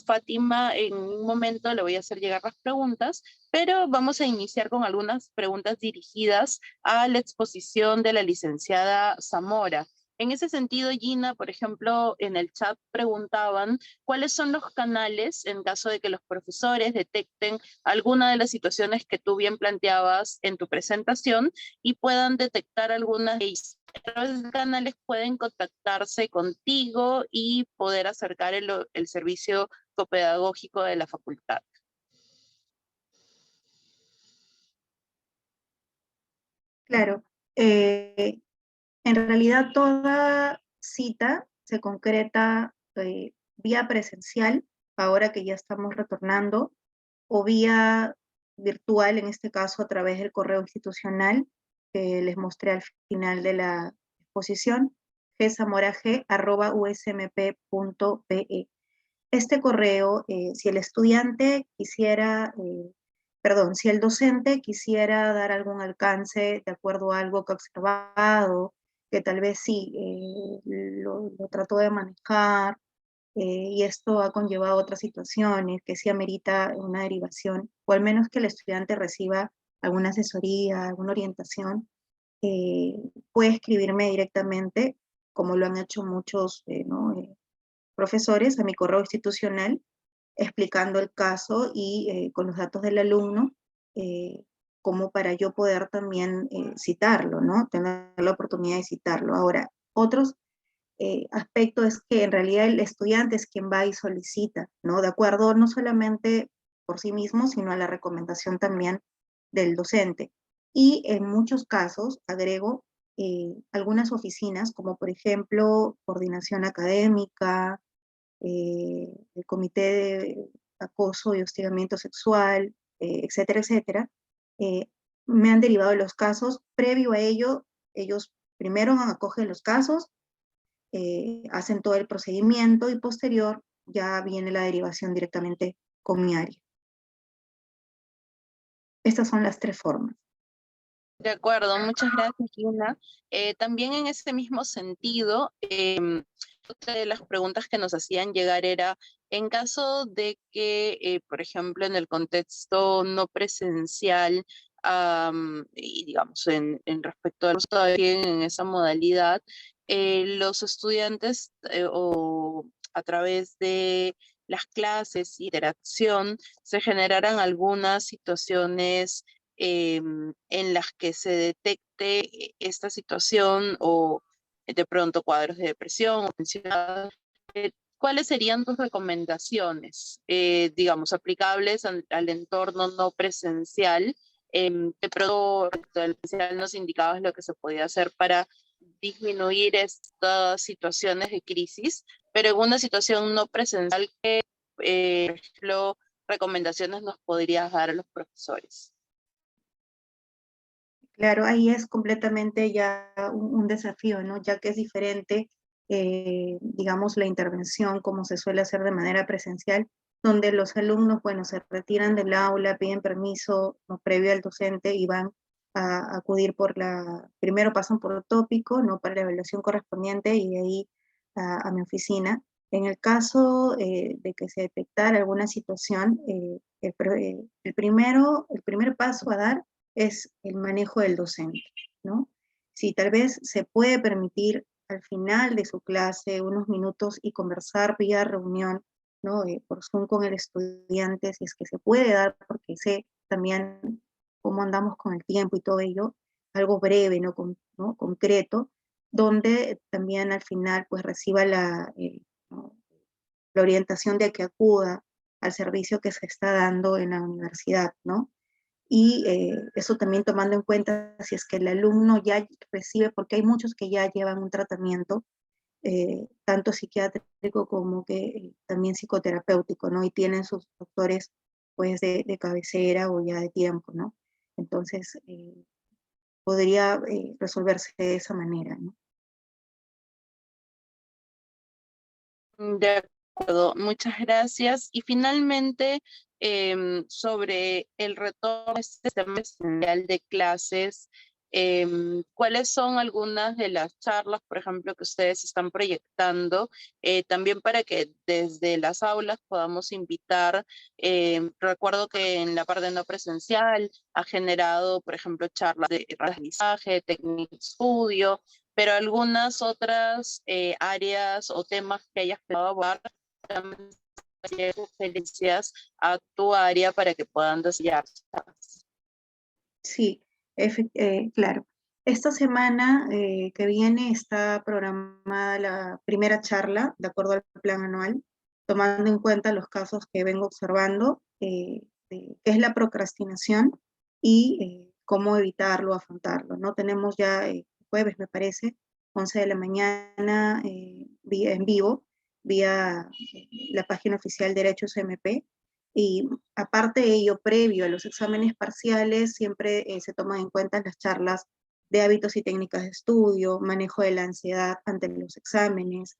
Fátima, en un momento le voy a hacer llegar las preguntas, pero vamos a iniciar con algunas preguntas dirigidas a la exposición de la licenciada Zamora. En ese sentido, Gina, por ejemplo, en el chat preguntaban cuáles son los canales en caso de que los profesores detecten alguna de las situaciones que tú bien planteabas en tu presentación y puedan detectar algunas de ellas. A través de canales pueden contactarse contigo y poder acercar el servicio psicopedagógico de la facultad. Claro, en realidad toda cita se concreta vía presencial, ahora que ya estamos retornando, o vía virtual, en este caso a través del correo institucional que les mostré al final de la exposición, gzamorag@usmp.pe. Este correo, si el estudiante quisiera, perdón, si el docente quisiera dar algún alcance de acuerdo a algo que ha observado, que tal vez sí lo trató de manejar, y esto ha conllevado otras situaciones que sí amerita una derivación, o al menos que el estudiante reciba alguna asesoría, alguna orientación, puede escribirme directamente, como lo han hecho muchos profesores, a mi correo institucional, explicando el caso y con los datos del alumno, como para yo poder también citarlo, ¿no? Tener la oportunidad de citarlo. Ahora, otros aspecto es que en realidad el estudiante es quien va y solicita, ¿no? De acuerdo no solamente por sí mismo, sino a la recomendación también del docente. Y en muchos casos, agrego, algunas oficinas, como por ejemplo, coordinación académica, el comité de acoso y hostigamiento sexual, etcétera, etcétera, eh, me han derivado los casos. Previo a ello, ellos primero acogen los casos, hacen todo el procedimiento y posterior ya viene la derivación directamente con mi área. Estas son las tres formas. De acuerdo, muchas gracias, Gina. También en ese mismo sentido, otra de las preguntas que nos hacían llegar era, en caso de que, por ejemplo, en el contexto no presencial, y digamos, en respecto a todavía en esa modalidad, los estudiantes o a través de las clases, interacción, se generaran algunas situaciones en las que se detecte esta situación o de pronto cuadros de depresión o ansiedad, ¿cuáles serían tus recomendaciones, digamos, aplicables al entorno no presencial? De pronto, el presencial nos indicabas lo que se podía hacer para disminuir estas situaciones de crisis, pero en una situación no presencial, ¿qué, por ejemplo, recomendaciones nos podrías dar a los profesores? Claro, ahí es completamente ya un desafío, ¿no? Ya que es diferente, digamos, la intervención como se suele hacer de manera presencial, donde los alumnos, bueno, se retiran del aula, piden permiso no, previo al docente y van a acudir primero pasan por el tópico, ¿no? Para la evaluación correspondiente y de ahí a mi oficina. En el caso de que se detectara alguna situación, el primer paso a dar es el manejo del docente, ¿no? Si tal vez se puede permitir al final de su clase unos minutos y conversar vía reunión, ¿no? Por Zoom con el estudiante, si es que se puede dar, porque sé también cómo andamos con el tiempo y todo ello, algo breve, ¿no? Concreto, donde también al final pues reciba ¿no? la orientación de que acuda al servicio que se está dando en la universidad, ¿no? Y eso también tomando en cuenta si es que el alumno ya recibe, porque hay muchos que ya llevan un tratamiento, tanto psiquiátrico como que también psicoterapéutico, ¿no? Y tienen sus doctores pues de cabecera o ya de tiempo, ¿no? Entonces, podría resolverse de esa manera, ¿no? De acuerdo, muchas gracias. Y finalmente, sobre el retorno a este sistema presencial de clases, ¿cuáles son algunas de las charlas, por ejemplo, que ustedes están proyectando? También para que desde las aulas podamos invitar, recuerdo que en la parte no presencial ha generado, por ejemplo, charlas de aprendizaje, técnica de estudio, pero algunas otras áreas o temas que hayas pensado abordar, también sugerencias a tu área para que puedan desarrollarse. Sí, claro. Esta semana que viene está programada la primera charla, de acuerdo al plan anual, tomando en cuenta los casos que vengo observando, que es la procrastinación y cómo evitarlo, afrontarlo, ¿no? Tenemos ya jueves, me parece, 11 de la mañana, en vivo, vía la página oficial Derechos MP, y aparte de ello, previo a los exámenes parciales, siempre se toman en cuenta las charlas de hábitos y técnicas de estudio, manejo de la ansiedad ante los exámenes.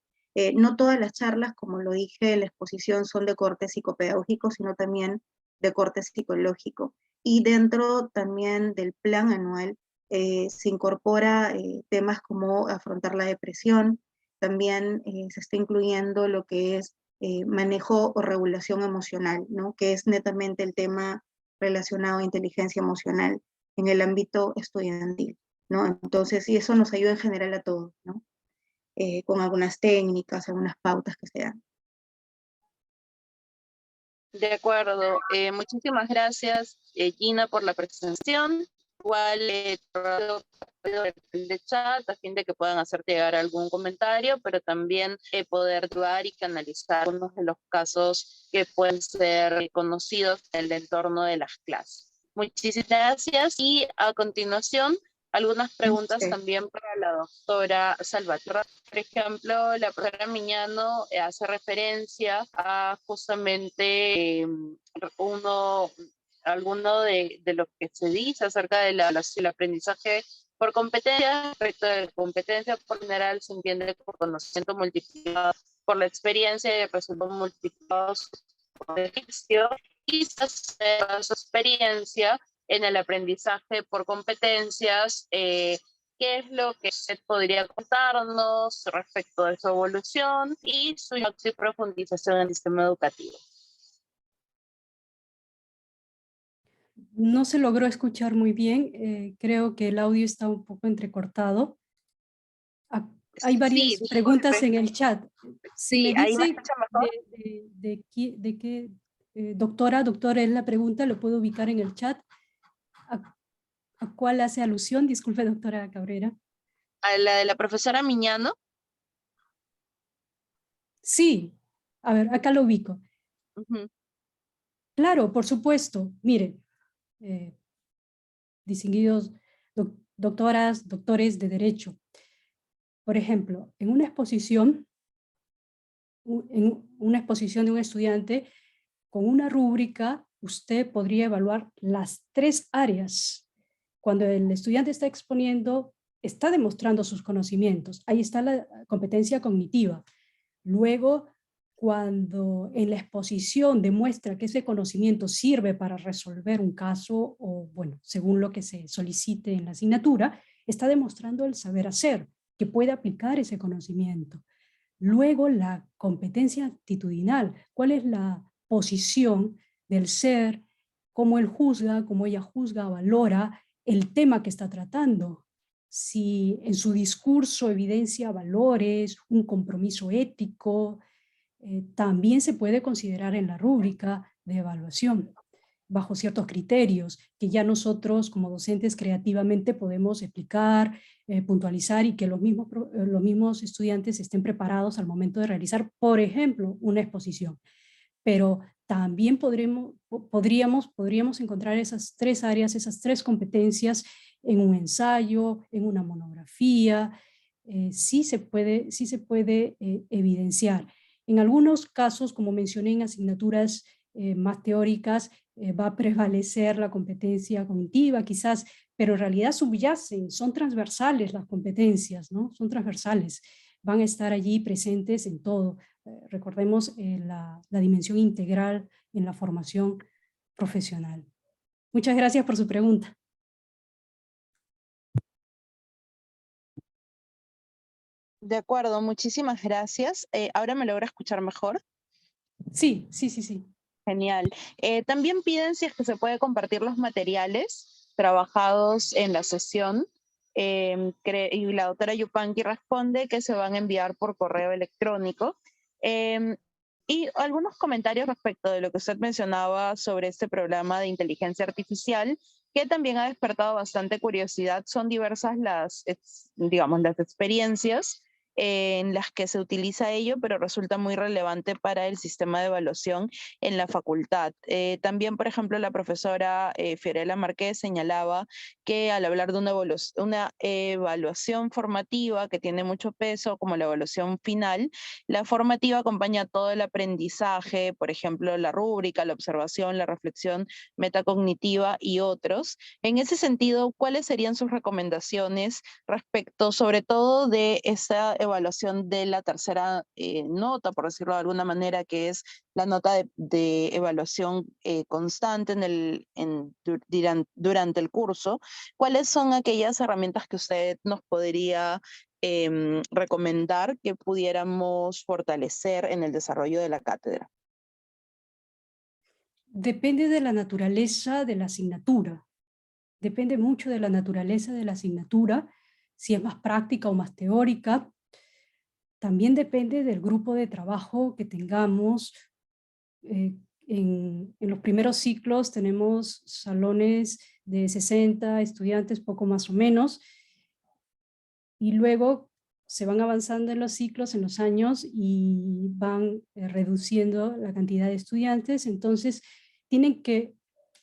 No todas las charlas, como lo dije en la exposición, son de corte psicopedagógico, sino también de corte psicológico. Y dentro también del plan anual se incorpora temas como afrontar la depresión, también se está incluyendo lo que es manejo o regulación emocional, ¿no? Que es netamente el tema relacionado a inteligencia emocional en el ámbito estudiantil, ¿no? Entonces, y eso nos ayuda en general a todos, ¿no? Con algunas técnicas, algunas pautas que se dan. De acuerdo. Muchísimas gracias, Gina, por la presentación. Igual el de chat a fin de que puedan hacerte llegar algún comentario, pero también poder ayudar y canalizar unos de los casos que pueden ser conocidos en el entorno de las clases. Muchísimas gracias y a continuación algunas preguntas Sí. también para la doctora Salvatierra. Por ejemplo, la profesora Miñano hace referencia a justamente alguno de lo que se dice acerca del aprendizaje por competencia. Respecto de competencia, por general se entiende por conocimiento multiplicado por la experiencia y resultados multiplicados por el ejercicio, y su experiencia en el aprendizaje por competencias. ¿Qué es lo que usted podría contarnos respecto de su evolución y su profundización en el sistema educativo? No se logró escuchar muy bien, creo que el audio está un poco entrecortado. Hay varias Sí, preguntas disculpe. en el chat. Si Sí, me ahí me dice escucha mejor. de qué doctora es la pregunta, lo puedo ubicar en el chat. ¿A cuál hace alusión? Disculpe, doctora Cabrera. ¿A la de la profesora Miñano? Sí, a ver, acá lo ubico. Uh-huh. Claro, por supuesto. Mire, distinguidos doctoras, doctores de Derecho. Por ejemplo, en una exposición de un estudiante con una rúbrica, usted podría evaluar las 3 áreas. Cuando el estudiante está exponiendo, está demostrando sus conocimientos. Ahí está la competencia cognitiva. Luego, cuando en la exposición demuestra que ese conocimiento sirve para resolver un caso o, bueno, según lo que se solicite en la asignatura, está demostrando el saber hacer, que puede aplicar ese conocimiento. Luego, la competencia actitudinal. ¿Cuál es la posición del ser? ¿Cómo él juzga, cómo ella juzga, valora el tema que está tratando? Si en su discurso evidencia valores, un compromiso ético, también se puede considerar en la rúbrica de evaluación, bajo ciertos criterios que ya nosotros como docentes creativamente podemos explicar, puntualizar y que los mismos estudiantes estén preparados al momento de realizar, por ejemplo, una exposición. Pero también podríamos encontrar esas 3 áreas, esas 3 competencias en un ensayo, en una monografía. Sí se puede evidenciar. En algunos casos, como mencioné en asignaturas más teóricas, va a prevalecer la competencia cognitiva, quizás, pero en realidad subyacen, son transversales las competencias, ¿no? Son transversales, van a estar allí presentes en todo. Recordemos la dimensión integral en la formación profesional. Muchas gracias por su pregunta. De acuerdo, muchísimas gracias. ¿Ahora me logra escuchar mejor? Sí. Genial. También piden si es que se puede compartir los materiales trabajados en la sesión y la doctora Yupanqui responde que se van a enviar por correo electrónico. Y algunos comentarios respecto de lo que usted mencionaba sobre este programa de inteligencia artificial, que también ha despertado bastante curiosidad. Son diversas las experiencias en las que se utiliza ello, pero resulta muy relevante para el sistema de evaluación en la facultad. También, por ejemplo, la profesora Fiorella Márquez señalaba que al hablar de una evaluación formativa que tiene mucho peso, como la evaluación final, la formativa acompaña todo el aprendizaje, por ejemplo, la rúbrica, la observación, la reflexión metacognitiva y otros. En ese sentido, ¿cuáles serían sus recomendaciones respecto, sobre todo, de esa evaluación de la tercera nota, por decirlo de alguna manera, que es la nota de evaluación constante durante el curso? ¿Cuáles son aquellas herramientas que usted nos podría recomendar que pudiéramos fortalecer en el desarrollo de la cátedra? Depende de la naturaleza de la asignatura. Depende mucho de la naturaleza de la asignatura, si es más práctica o más teórica. También depende del grupo de trabajo que tengamos. En los primeros ciclos tenemos salones de 60 estudiantes, poco más o menos, y luego se van avanzando en los ciclos, en los años, y van reduciendo la cantidad de estudiantes. Entonces tienen que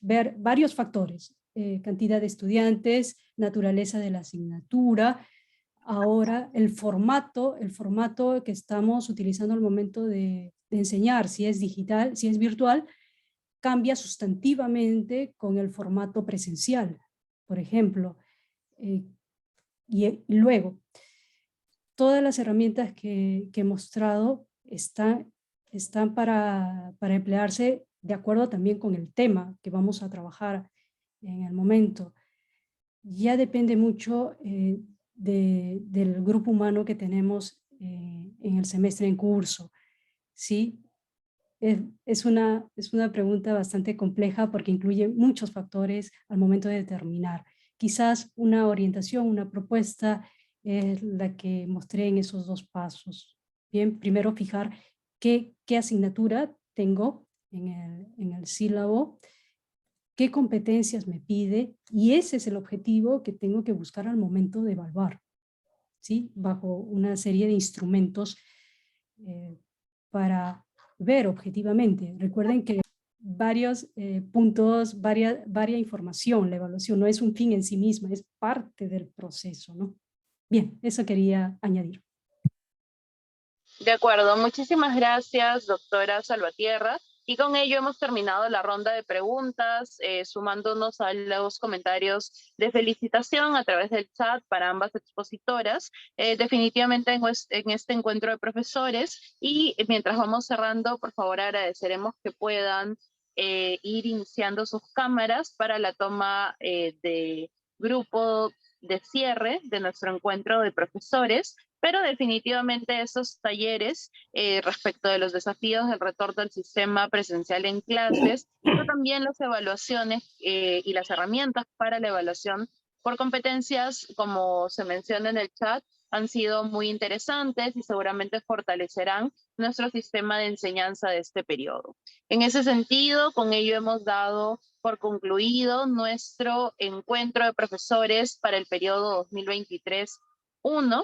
ver varios factores: cantidad de estudiantes, naturaleza de la asignatura. Ahora el formato que estamos utilizando al momento de enseñar, si es digital, si es virtual, cambia sustantivamente con el formato presencial, por ejemplo. Y luego, todas las herramientas que he mostrado están para emplearse de acuerdo también con el tema que vamos a trabajar en el momento. Ya depende mucho del grupo humano que tenemos en el semestre en curso, ¿sí? Es una pregunta bastante compleja porque incluye muchos factores al momento de determinar. Quizás una orientación, una propuesta es la que mostré en esos dos pasos. Bien, primero fijar qué asignatura tengo en el sílabo, qué competencias me pide, y ese es el objetivo que tengo que buscar al momento de evaluar, ¿sí? Bajo una serie de instrumentos para ver objetivamente. Recuerden que varios puntos, varia información, la evaluación no es un fin en sí misma, es parte del proceso, ¿no? Bien, eso quería añadir. De acuerdo, muchísimas gracias, doctora Salvatierra. Y con ello hemos terminado la ronda de preguntas, sumándonos a los comentarios de felicitación a través del chat para ambas expositoras. Definitivamente en este encuentro de profesores, y mientras vamos cerrando, por favor agradeceremos que puedan ir iniciando sus cámaras para la toma de grupo de cierre de nuestro encuentro de profesores. Pero definitivamente estos talleres respecto de los desafíos del retorno al sistema presencial en clases, pero también las evaluaciones y las herramientas para la evaluación por competencias, como se menciona en el chat, han sido muy interesantes y seguramente fortalecerán nuestro sistema de enseñanza de este periodo. En ese sentido, con ello hemos dado por concluido nuestro encuentro de profesores para el periodo 2023-1.